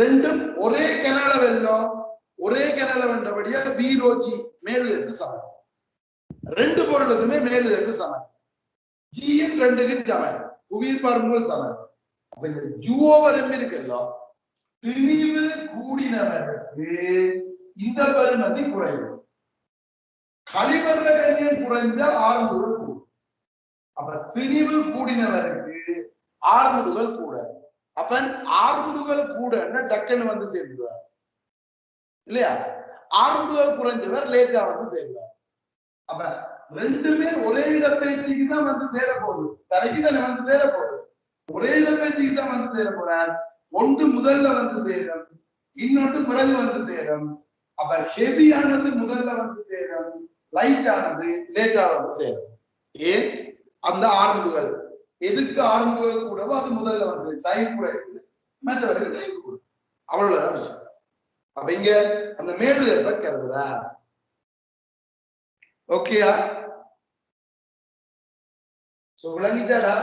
ரெண்டும் ஒரே கனால வெல்லும், ஒரே கனால வந்தபடியா b rho g மேலுக்கு சமம். ரெண்டு பொருளுக்குமே மேலுக்கு சமம். g யும் ரெண்டுக்கு சமம். புவியீர்ப்பு பரப்புகள் சமம். அப்ப இந்த u over m இருக்குல்ல, திணிவு கூடினவனுக்கு இந்த பரிமதி குறைவு, கழிவற கணியம் குறைஞ்ச 600 கூடும். அப்ப திணிவு கூடினவருக்கு 600 கூட. அப்ப 600 கூட டக்குன்னு வந்து சேர்ந்துருவார் இல்லையா? 600 குறைஞ்சவர் லேட்டா வந்து சேர்ந்தார். அப்ப ரெண்டுமே ஒரே இடப்பெயர்ச்சிக்கு தான் வந்து சேர போகுது, தலைக்கு தானே வந்து சேர போகுது. ஒரே இடப்பெயர்ச்சிக்கு தான் வந்து சேர போறார். ஒன்று முதல்ல வந்து சேரும், இன்னொன்று பிறகு வந்து சேரும். அப்ப ஹெவியானது முதல்ல வந்து சேரும், லைட் ஆனது லேட்டா வந்து சேரும். ஏன்? அந்த 600 எதுக்கு 600 கூடவோ அது முதல்ல வந்து டைம் குறைவு, மற்றவர்கள் டைம் கூட. அவ்வளவுதான் விஷயம். அப்ப இங்க அந்த மேலுதற்ப கருதுறா. ஓகேயா? சோ விளங்கிச்சாடா?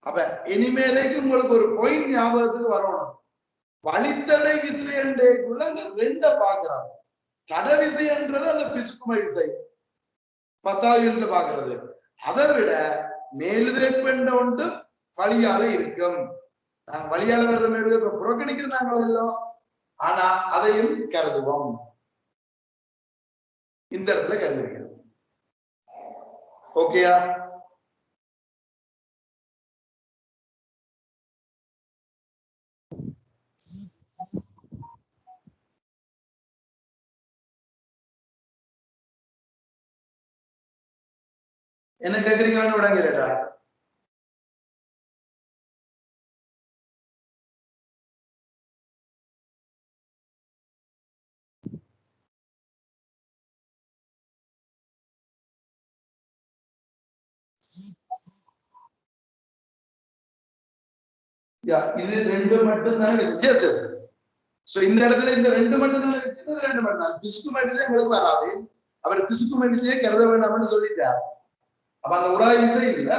அப்ப இனிமேலேக்கு உங்களுக்கு ஒரு பாயிண்ட் ஞாபகத்துக்கு வரணும். வழித்தடை விசையண்டேக்குள்ள அந்த ரெண்ட பாக்குறாங்க. தடை விசைன்றது அந்த பிசுக்குமை விசை 10வது பாக்குறது. அதை விட மேலுதற்பெண்ட ஒன்று வழியால இருக்கும். நாங்க வழியால வர்ற மேலுதற்ப புறக்கணிக்கிற நாங்கள் எல்லாம், ஆனா அதையும் கருதுவோம். இந்த இடத்துல கருதுகிறோம். ஓகேயா? என்ன கேக்குறீங்கன்னு விடங்கலடா. இது ரெண்டு மட்டும் தான். சோ இந்த இடத்துல இந்த ரெண்டு மட்டும் தான் விசை, ரெண்டு மட்டும் தான். பிசுக்குமை விசை உங்களுக்கு வராது. அவர் பிசுக்குமை விசையை கருத வேண்டாம்னு சொல்லிட்டார். அப்ப அந்த உராய் விசை இல்ல,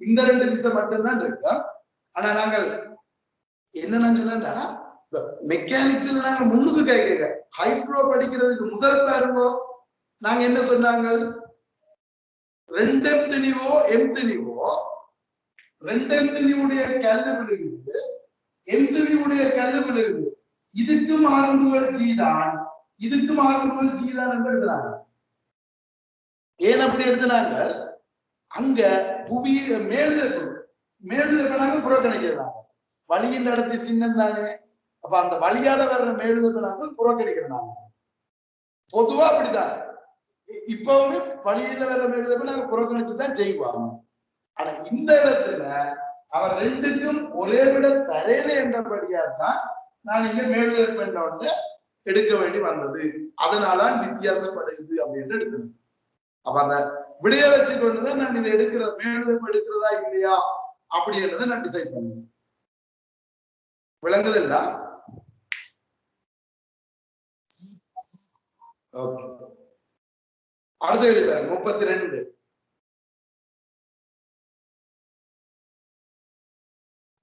இந்த ரெண்டு விசை மட்டும்தான் இருக்கு. ஆனா நாங்கள் என்னன்னு சொன்னா, மெக்கானிக்ஸ்ல நாங்க முன்னுக்கு கேட்க ஹைட்ரோ படிக்கிறதுக்கு முதல் பாருங்க நாங்க என்ன சொன்னாங்க, 2m திணிவோ m திணிவோ 2m திணிவுடைய கல்லு விழுகுது, m திணிவுடைய கல்லு விழுகுது. இதுக்கும் 600 g தான், இதுக்கும் 600 g தான் என்று எழுதுறாங்க. ஏன் அப்படி எடுத்துனாங்க? அங்க புவி மேலுதற்ப நாங்க புறக்கணிக்கிறாங்க. வழியின் நடத்தி சின்னம் தானே. அப்ப அந்த வழியால வர்ற மேலுதற்ப நாங்கள் புறக்கணிக்கிறாங்க. பொதுவா அப்படித்தான் இப்பவுமே வழியில வர்ற மேலுதற்ப நாங்க புறக்கணிச்சுதான் செய்வாங்க. ஆனா இந்த இடத்துல அவர் ரெண்டுக்கும் ஒரே விட தரையில என்றபடியா தான் நான் இங்க மேலுதற்ப எடுக்க வேண்டி வந்தது. அதனால வித்தியாசப்படுது அப்படின்னு எடுக்கணும். அப்ப அந்த விடைய வச்சு கொண்டுதான் நான் இதை மேலுதற்ப எடுக்கிறதா இல்லையா அப்படின்றத நான் டிசைட் பண்ணுவேன். விளங்குதில்ல? அடுத்த எழுத 32.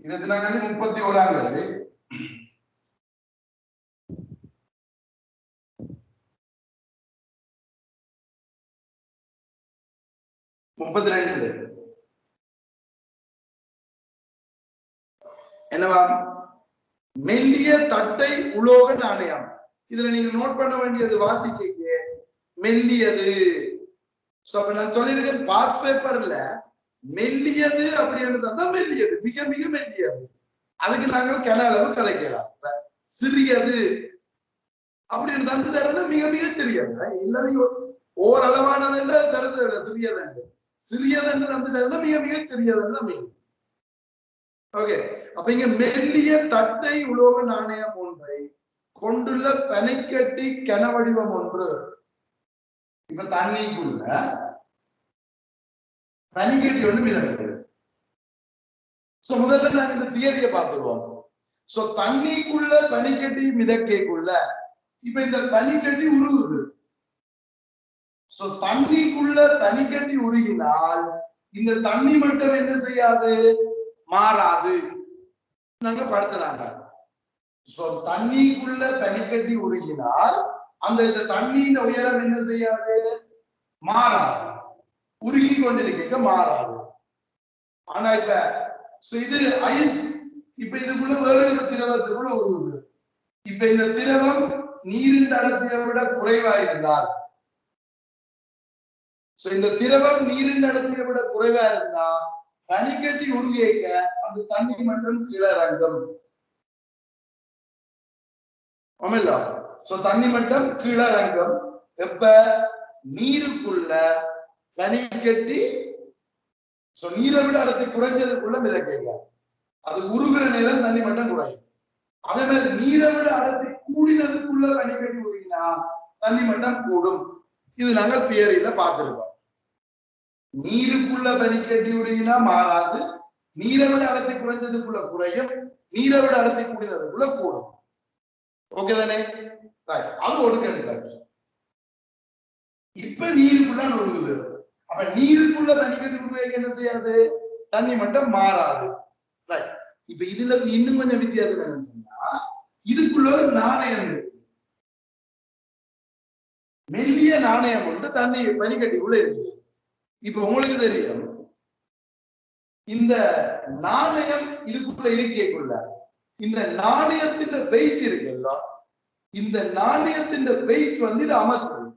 இது 31. 32 என்னவா? மெல்லிய தட்டை உலோக நாணயம். இதுல நீங்க நோட் பண்ண வேண்டியது, வாசிக்க மெல்லியது. நான் சொல்லியிருக்கேன் பாஸ் பேப்பர்ல மெல்லியது அப்படின்றது தான் மெல்லியது, மிக மிக மெல்லியது. அதுக்கு நாங்கள் கன அளவு கலைக்கலாம். சிறியது அப்படின்னு தந்து தரணும், மிக மிக சிறியது. எல்லாரையும் ஓரளவானது தருது சிறியது, சிறியது தந்து தரணும், மிக மிக சிறியது. ஓகே, அப்ப இங்க மெல்லிய தட்டை உலோக நாணயம் ஒன்றை கொண்டுள்ள பனைக்கட்டி கனவடிவம் ஒன்று. இப்ப தண்ணிக்குள்ள பனிக்கட்டி ஒன்று மிதக்குது. சோ முதல்ல நாங்க இந்த தியரியை பார்த்துருவோம். சோ தண்ணிக்குள்ள பனிக்கட்டி மிதக்கைக்குள்ள இப்ப இந்த பனிக்கட்டி உருகுது. சோ தண்ணிக்குள்ள பனிக்கட்டி உருகினால் இந்த தண்ணி மட்டம் என்ன செய்யாது, மாறாது. நாங்க படுத்துறாங்க. சோ தண்ணிக்குள்ள பனிக்கட்டி உருகினால் அந்த இந்த தண்ணியின் உயரம் என்ன செய்யாது, மாறாது. உருகி கொண்டிருக்க மாறாது. ஆனா இப்ப இது ஐஸ். இப்ப இதுக்குள்ள வேற ஒரு திரவத்துக்குள்ள உருகுது. இப்ப இந்த திரவம் நீரின் அடர்த்தியை விட குறைவா இருந்தால், இந்த திரவம் நீரின் அடர்த்தியை விட குறைவா இருந்தா பனிக்கட்டி உருகிக்க அந்த தண்ணி மட்டும் கீழறங்கும். தண்ணி மட்டும் கீழறங்கும். எப்ப நீருக்குள்ள பனிக்கட்டி நீரை விட அடர்த்தி குறைஞ்சதுக்குள்ள மிதக்க அது உருகுற நேரம் தண்ணி மட்டும் குறையும். அதே மாதிரி நீரை விட அடர்த்தி கூடினதுக்குள்ள பனிக்கட்டி உருகினா தண்ணி மட்டம் கூடும். இது நாங்கள் தியரியில பார்த்திருக்கோம். நீருக்குள்ள பனிக்கட்டி உருகினா மாறாது, நீரை விட அடர்த்தி குறைஞ்சதுக்குள்ள குறையும், நீரை விட அடர்த்தி கூடினதுக்குள்ள கூடும். ஓகே தானே? அது ஒரு கன்செப்ட். இப்ப நீருக்குள்ள உருகுது. அப்ப நீருக்குள்ள பனிக்கட்டி உருவாக்க என்ன செய்யாது, தண்ணி மட்டம் மாறாது. இப்ப இதுல இன்னும் கொஞ்சம் வித்தியாசம் என்னன்னா, இதுக்குள்ள ஒரு நாணயம் இருக்கு. மெல்லிய நாணயம் கொண்டு தண்ணி பனிக்கட்டிக்குள்ள இருக்கு. இப்ப உங்களுக்கு தெரியும், இந்த நாணயம் இதுக்குள்ள இருக்கேக்குள்ள இந்த நாணயத்தின் வெயிட் இருக்குல்ல, இந்த நாணயத்தின் வெயிட் வந்து இது அமர்த்துது.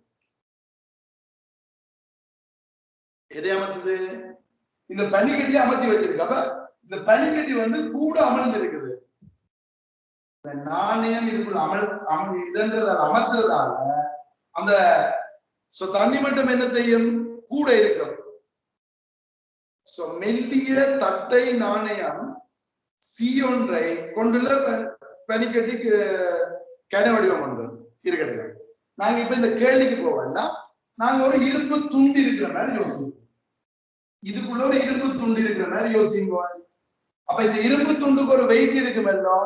எதை அமர்த்துது? இந்த பனிக்கட்டியை அமர்த்தி வச்சிருக்கு. அப்ப இந்த பனிக்கட்டி வந்து கூட அமர்ந்து இருக்குது. இந்த நாணயம் இதுக்குள்ள இதன்றத அமர்த்துறதால அந்த தண்ணி மட்டும் என்ன செய்யும், கூட இருக்கும். மெல்லிய தட்டை நாணயம் C1 கொண்டுள்ள பனிக்கட்டி கன வடிவம் ஒன்று இருக்கிறது. நாங்க இப்ப இந்த கேள்விக்கு போவோம்னா, நாங்க ஒரு இரும்பு துண்டு இருக்கிற மாதிரி யோசிப்போம். இதுக்குள்ள ஒரு இரும்பு துண்டு இருக்கிற மாதிரி யோசிப்போம். அப்ப இந்த இரும்பு துண்டுக்கு ஒரு வெயிட் இருக்குமல்லோ,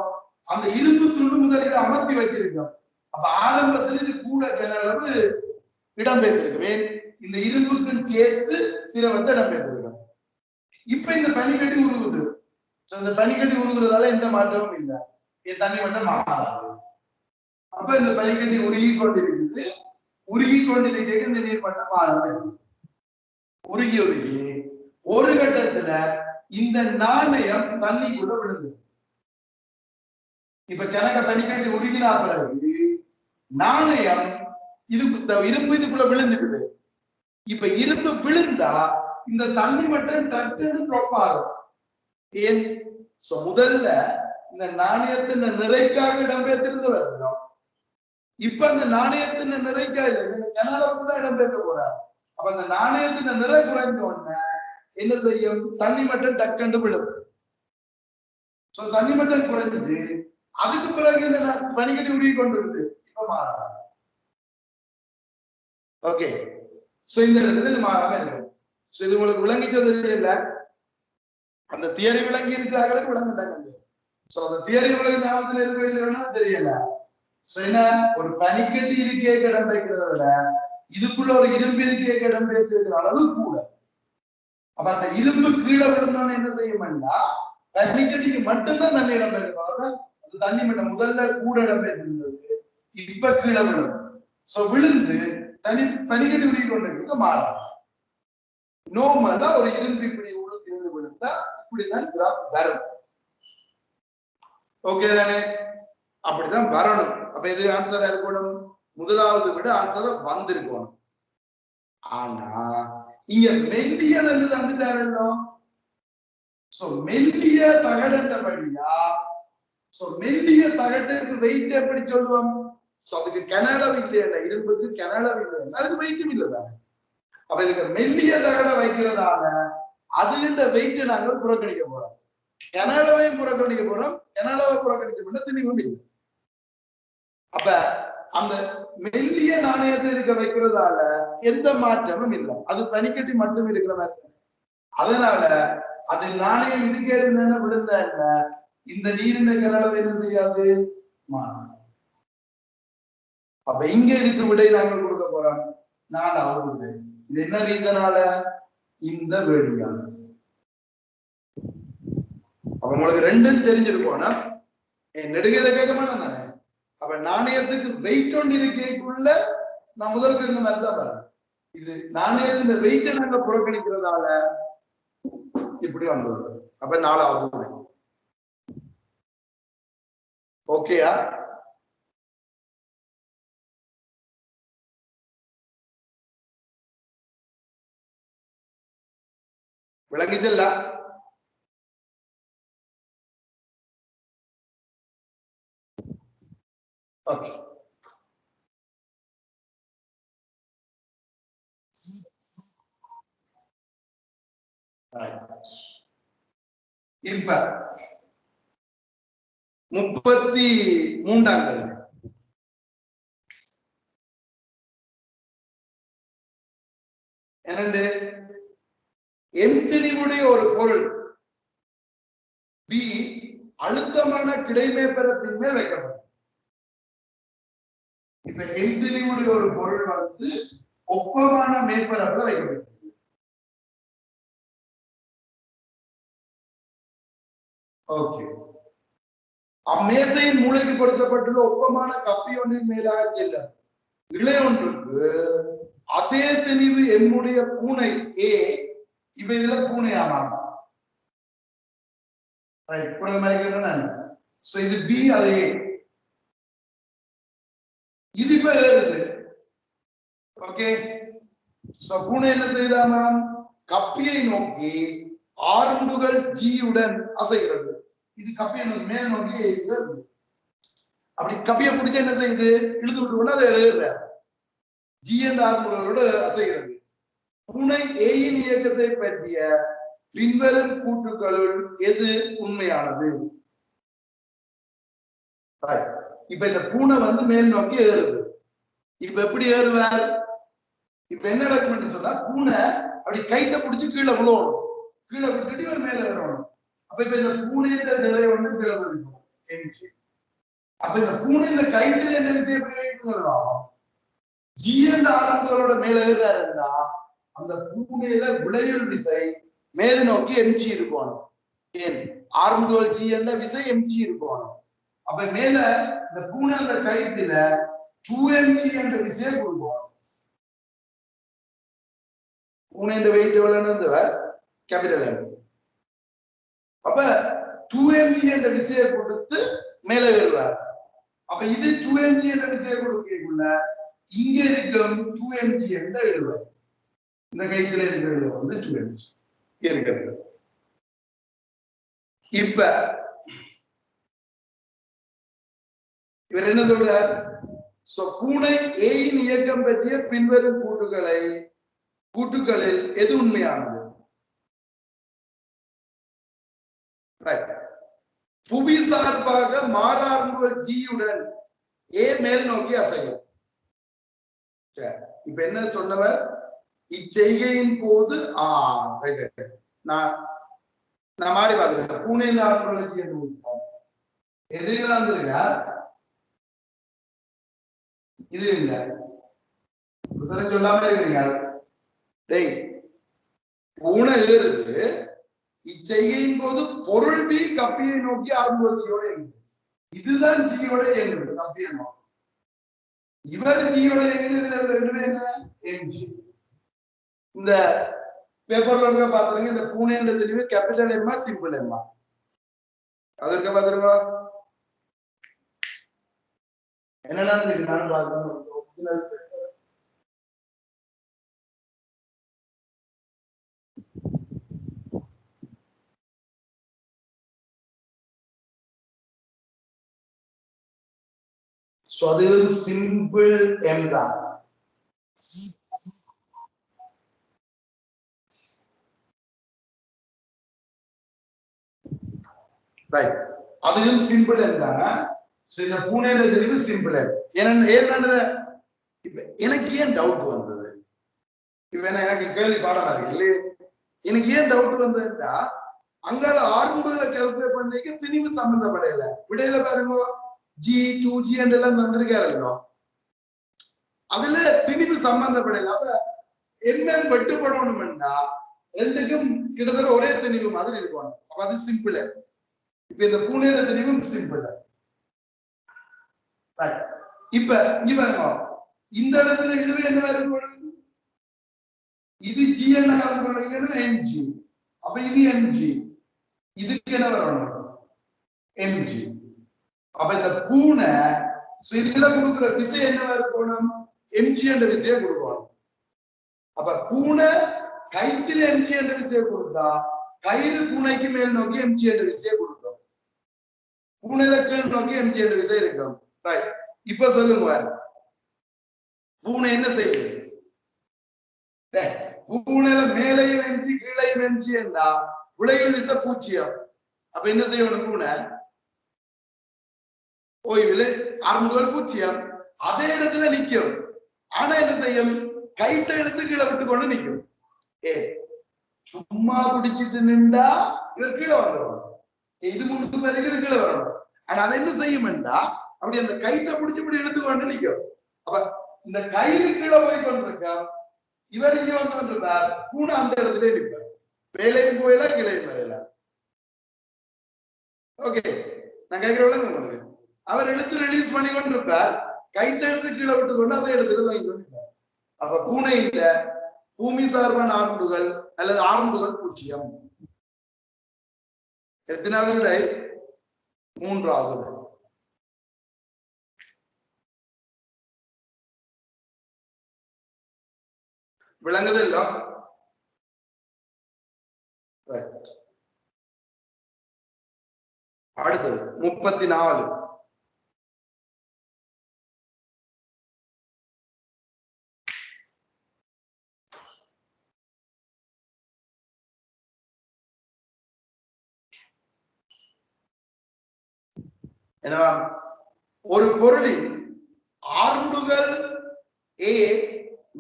அந்த இரும்பு துண்டு முதலில் அமர்த்தி வச்சிருக்கோம். அப்ப ஆரம்பத்தில் இது கூட கன அளவு இடம்பெயர்ந்திருக்கு. இந்த இரும்புக்கு சேர்த்து திரவத்தை இடம்பெயர்ந்திருக்கோம். இப்ப இந்த பனிக்கட்டி உருகுது. இந்த பனிக்கட்டி உருகுறதால எந்த மாற்றமும் இல்லை, தண்ணி மட்டும் மாறாது. அப்ப இந்த பனிக்கட்டி உருகி கொண்டிருக்குது. உருகி கொண்டிருக்க இந்த நீர் மட்டம் மாறாது. உருகி உருகி ஒரு கட்டத்துல இந்த நாணயம் தண்ணிக்குள்ள விழுந்து. இப்ப கிணக்க பனிக்கட்டி உருகினா பிறகு நாணயம் இரும்பு இதுக்குள்ள விழுந்துக்குது. இப்ப இரும்பு விழுந்தா இந்த தண்ணி மட்டும் டக்குன்னு ட்ராப் ஆகும். ஏன்? முதல்ல இந்த நாணயத்தின் நிறைக்காக இடம்பெயர்த்திருந்து வரணும். இப்ப அந்த நாணயத்தின் நிறைக்கா இல்லை, கனளவுக்கு தான் இடம்பெயர்க்க போறாரு. அப்ப அந்த நாணயத்தின் நிறை குறைஞ்ச உடனே என்ன செய்யும், தண்ணி மட்டும் டக்குன்னு விழும். தண்ணி மட்டும் குறைஞ்சு அதுக்கு பிறகு இந்த பனிக்கட்டி உருகி கொண்டிருக்கு. இப்ப மாறாது. ஓகே, இந்த இடத்துல இது மாறாம இருக்கு. இது உங்களுக்கு விளங்கிச்சது இல்ல, அந்த தியரி விளங்கி இருக்கிறார்களுக்கு விளங்கிட்டாங்க. அந்த தியரி உங்களுக்கு ஞாபகத்தில் இருக்க இல்லைன்னா தெரியல. என்ன, ஒரு பனிக்கட்டி இருக்கே இடம்பெயர்க்கிறத விட இதுக்குள்ள ஒரு இரும்பு இருக்கே இடம்பெயர்த்திருக்கிற அளவு கூட. அப்ப அந்த இரும்பு கீழே விழுந்தோன்னு என்ன செய்யும்னா, பனிக்கட்டிக்கு மட்டும்தான் தண்ணி இடம்பெயர்க்கும். அந்த தண்ணி மட்டும் முதல்ல கூட இடம்பெயர்ந்திருந்தது, இப்ப கீழே விழும். விழுந்து பனிக்கட்டி உருகி கொண்டிருக்க மாறாது. நோமலா ஒரு இரும்பு இப்படி இருந்து விழுந்தா இப்படிதான் கிராஃப் வரும். ஓகே தானே? அப்படிதான் வரணும். அப்ப இது ஆன்சரா இருக்கணும். முதலாவது விட ஆன்சரா வந்திருக்கணும். ஆனா இங்க மெல்லியது தந்து தேவையில்லும். மெல்லிய தகடண்டபடியா மெல்லிய தகட்டுக்கு வெயிட் எப்படி சொல்லுவோம்? அதுக்கு கனளவு இல்லையா, இரும்புக்கு கனளவு இல்லை, அதுக்கு வெயிட்டும் இல்லைதானே. அப்ப இதுக்கு மெல்லிய தகட வைக்கிறதால அதுகிட்ட வெயிட் நாங்கள் புறக்கணிக்க போறோம். கனடாவையும் புறக்கணிக்க போறோம், கனடாவை புறக்கணிக்க போனா திணிவும் இல்லை. அப்ப அந்த மெல்லிய நாணயத்தை இருக்க வைக்கிறதால எந்த மாற்றமும் இல்லை, அது பனிக்கட்டி மட்டும் இருக்கிற மாதிரி. அதனால அது நாணயம் இதுக்கே இருந்த விழுந்த இந்த நீரின் கனடாவை என்ன செய்யாது மாறும். அப்ப இங்க இதுக்கு விடை நாங்கள் கொடுக்க போறோம் 4வது விடை. இது என்ன ரீசனால? இந்த வேடியான. அப்ப உங்களுக்கு ரெண்டும் தெரிஞ்சிருக்கோம்னா நெடுகதை கேட்க மாட்டேன் தானே. அப்ப நாணயத்துக்கு வெயிட் ஒன்று இருக்கைக்குள்ள நான் முதல் இருந்த மாதிரி தான் பாருங்க. இது நாணயத்தின் வெயிட்டை நாங்க புறக்கணிக்கிறதால இப்படி வந்துள்ளது. அப்ப 4வது விடை. ஓகேயா? விளங்கிச்சல்ல? ஓகே. இப்ப 33வது என்னது? எந்திணிவுடைய ஒரு பொருள் பி அழுத்தமான கிடைமேற்பரப்பின் மேல் வைக்கப்படும். இப்ப எந்திணிவுடைய ஒரு பொருள் வந்து ஒப்பமான மேற்பரப்புல வைக்கப்படும். ஓகே. அம்மேசையின் மூளைக்கு பொருத்தப்பட்டுள்ள ஒப்பமான கப்பி ஒன்றின் மேலாக செல்ல இழை ஒன்றுக்கு அதே தெளிவு எம்முடைய பூனை ஏ. இப்ப இதுல பூனை ஆமாம். இது பி, அது இது இப்ப ஏறுது. ஓகே. பூனை என்ன செய்தாமா? கப்பியை நோக்கி ஆறுமுடுகள் ஜியுடன் அசைகிறது. இது கப்பியை நோக்கி மேல நோக்கி ஏறுது. அப்படி கப்பியை பிடிச்ச என்ன செய்யுது? இழுத்து விட்டு கொண்டு அதை ஏறுற ஜி என்ற ஆறுமுடுகளோடு அசைகிறது. பூனை ஏயின் இயக்கத்தை பற்றிய பின்வரும் கூற்றுக்களுள் எது உண்மையானது? இப்ப இந்த பூனை வந்து மேல் நோக்கி ஏறுது. இப்ப எப்படி ஏறுவார்? இப்ப என்ன நடக்கும் சொன்னா பூனை அப்படி கைத்த பிடிச்சு கீழே விழுவணும், கீழே விட்டுட்டு இவர் மேல ஏறணும். அப்ப இப்ப இந்த பூனையில நிறைய வந்து கீழே விழுக்கும். அப்ப இந்த பூனை இந்த கைத்துல என்ன விஷயம் ஜி என்ற ஆரம்பங்களோட மேல ஏறாருன்னா அந்த பூனையில விளையுள் விசை மேல நோக்கி எம்ஜி இருக்கணும். ஏன்? ஆரம்பங்கள் ஜி என்ற விசை எம்ஜி இருக்கணும். அப்ப மேல இந்த பூனை அந்த கைத்துல 2mg என்ற விசையை கொடுக்கும். பூனை இந்த வெயிட் எவ்வளவு? Capital M. அப்ப 2mg என்ற விசையை கொடுத்து மேல ஏறுவார். அப்ப இது 2mg என்ற விசையை கொடுக்கக்குள்ள இங்க இருக்கும் 2mg என்ற எழுவார். இந்த கைத்துல இருக்கிறது வந்து 2mg இருக்கிறது. இப்ப இவர் என்ன சொல்றார்? பூனை ஏயின் இயக்கம் பற்றிய பின்வரும் கூற்றுகளில் எது உண்மையானது? புவி சார்பாக மாறார்முக ஜியுடன் ஏ மேல் நோக்கி அசையும். இப்ப என்ன சொன்னவர்? இச்செய்கையின் போது நான் மாறி பார்த்துருக்கேன். பூனை ஆர்முக எதிர்கா இது இல்ல சொல்லாம இருக்கிறீங்க. பூனை ஏறுது. இச்செய்கையின் போது பொருள் பி கப்பியை நோக்கி ஆரம்பத்தோட இயங்குது. இதுதான் ஜியோட இயங்குது. கப்பியை நோக்கி இவர் ஜியோட இயங்குது. என்ன இந்த பேப்பர்ல இருக்க பாத்துருங்க. இந்த பூனை என்ற தெளிவு கேபிட்டல் எம்மா சிம்பிள் எம்மா அது இருக்க பாத்துருங்க. என்னன்னா நானும் பாக்கணும். அது சிம்பிள் எம் தான். ரைட் அதுவும் சிம்பிள் இருந்தாங்க இந்த பூனையில தெரிவு சிம்பிள் ஏன்னா இப்ப எனக்கு ஏன் டவுட் வந்தது இப்ப எனக்கு கேள்வி பாடமா இருக்கு இல்லையே எனக்கு ஏன் டவுட் வந்ததுன்னா அங்கால ஆரம்பல கால்குலேட் பண்ணிக்க திணிவு சம்பந்தப்படையில விடையில பாருங்க ஜி 2G எல்லாம் தந்திருக்காருல்ல அதுல திணிவு சம்பந்தப்படையில அப்ப என்ன வெட்டுப்படணும்னா ரெண்டுக்கும் கிட்டத்தட்ட ஒரே திணிவு மாதிரி இருக்கணும் அப்ப அது சிம்பிள் இப்ப இந்த பூனையில திணிவும் சிம்பிள் இப்ப இங்க இந்த இடத்துல இழுவை என்ன இருக்கும் இது ஜி என்ன எம்ஜி அப்ப இது எம்ஜி இதுக்கு என்ன வரணும் எம்ஜி அப்ப இந்த பூனை இதுல கொடுக்குற விசை என்ன இருக்கணும் எம்ஜி என்ற விசையை கொடுக்கணும் அப்ப பூனை கைத்தில எம்ஜி என்ற விசையை கொடுத்தா கயிறு பூனைக்கு மேல் நோக்கி எம்ஜி என்ற விசையை கொடுக்கும் பூனையில கீழ் நோக்கி எம்ஜி என்ற விசை இருக்கும் ரைட் இப்ப சொல்லுங்க பூனை என்ன செய்யுது பூனையில மேலையும் எம்ஜி கீழையும் எம்ஜி என்றா உலகில் விசை பூச்சியம் அப்ப என்ன செய்யணும் பூனை ஓய்வில் அரும்புகள் பூச்சியம் அதே இடத்துல நிக்கும் ஆனா என்ன செய்யும் கைத்த எடுத்து கீழே விட்டு கொண்டு நிக்கும் சும்மா பிடிச்சிட்டு நின்றா இவர் கீழே வந்துடும் இது முழுக்க மேலே இது கீழே வரணும் ஆனா அதை என்ன செய்யும்டா அப்படி அந்த கைத்தை பிடிச்சி இப்படி எடுத்து கொண்டு நிக்கும் அப்ப இந்த கயிறு கீழே போய் கொண்டிருக்கா இவர் இங்க வந்து கொண்டிருப்பார் பூனை அந்த இடத்துல நிற்பார் மேலையும் போயில கீழையும் வரையில ஓகே நான் கேட்கிறேன் உங்களுக்கு அவர் எடுத்து ரிலீஸ் பண்ணி கொண்டிருப்பார் கைத்த எடுத்து கீழே விட்டு கொண்டு அதை எடுத்துட்டு வாங்கி கொண்டிருப்பார் அப்ப பூனை இல்ல பூமி சார்பான ஆரம்புகள் அல்லது ஆரம்புகள் பூச்சியம் எத்தனாவது விடை மூன்றாவது விடை விளங்குதில்ல அடுத்தது 34 என்னவா ஒரு பொருளின் ஆர்முடுகள் ஏ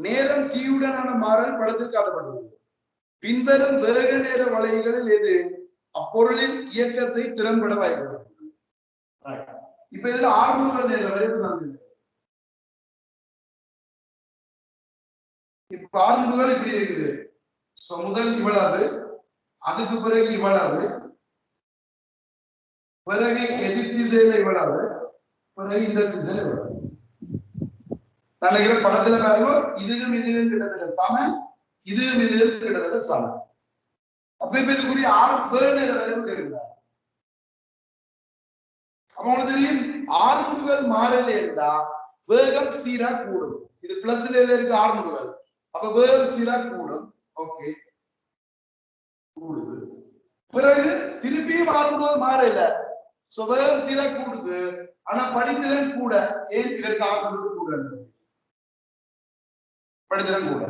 நேரம் தீயுடனான மாறல் படத்தில் காட்டப்பட்டுள்ளது பின்வரும் வேக நேர வளைகளில் எது அப்பொருளின் இயக்கத்தை திறம்பட வாய்க்கிறது இப்ப இதுல ஆர்முடுகள் நேர வளைவு இப்ப ஆர்முடுகள் இப்படி இருக்குது முதல் இவ்வளவு அதுக்கு பிறகு இவ்வளவு பிறகு எதிர் திசையில இவ்வளவு பிறகு இந்த திசையில இவ்வளவு நினைக்கிற படத்துல பாருங்க இதுவும் கிட்டத்தட்ட சமம் இதுவும் கிட்டத்தட்ட சமம் அப்ப இப்ப இதுக்குரிய ஆறு பேர் நேர வரைவு கேட்கிறார் அப்ப உங்களுக்கு தெரியும் ஆறுமுடுகள் மாறல என்றா வேகம் சீரா கூடும் இது பிளஸ்ல இருக்கு ஆறுமுடுகள் அப்ப வேகம் சீரா கூடும் ஓகே கூடுது பிறகு திருப்பியும் ஆறுமுடுகள் மாறல வேகம் சீரா கூடுது ஆனா படித்திறன் கூட ஏன் இதற்கு ஆறுமுடுகள் கூட படித்திறன் கூட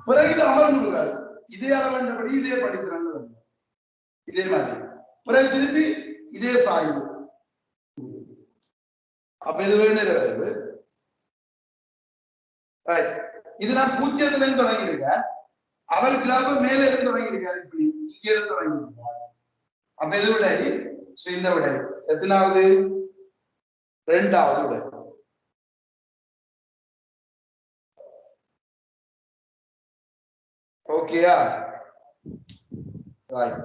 பிறகு இது அமர்முடுகள் இதே அளவன்றபடி இதே படித்திறன் இதே மாதிரி பிறகு திருப்பி இதே சாய்வு அப்ப இது வேணும் வரைவு இது நான் பூஜ்ஜியத்துல இருந்து தொடங்கியிருக்கேன் அவர் கிராம மேல இருந்து தொடங்கியிருக்காரு இப்படி இங்க இருந்து தொடங்கியிருக்காரு அப்ப இது விடை இந்த விடை எத்தனாவது இரண்டாவது விடை ஓகேயா ரைட்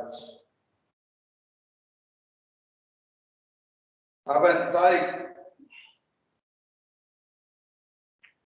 அப்ப சாரி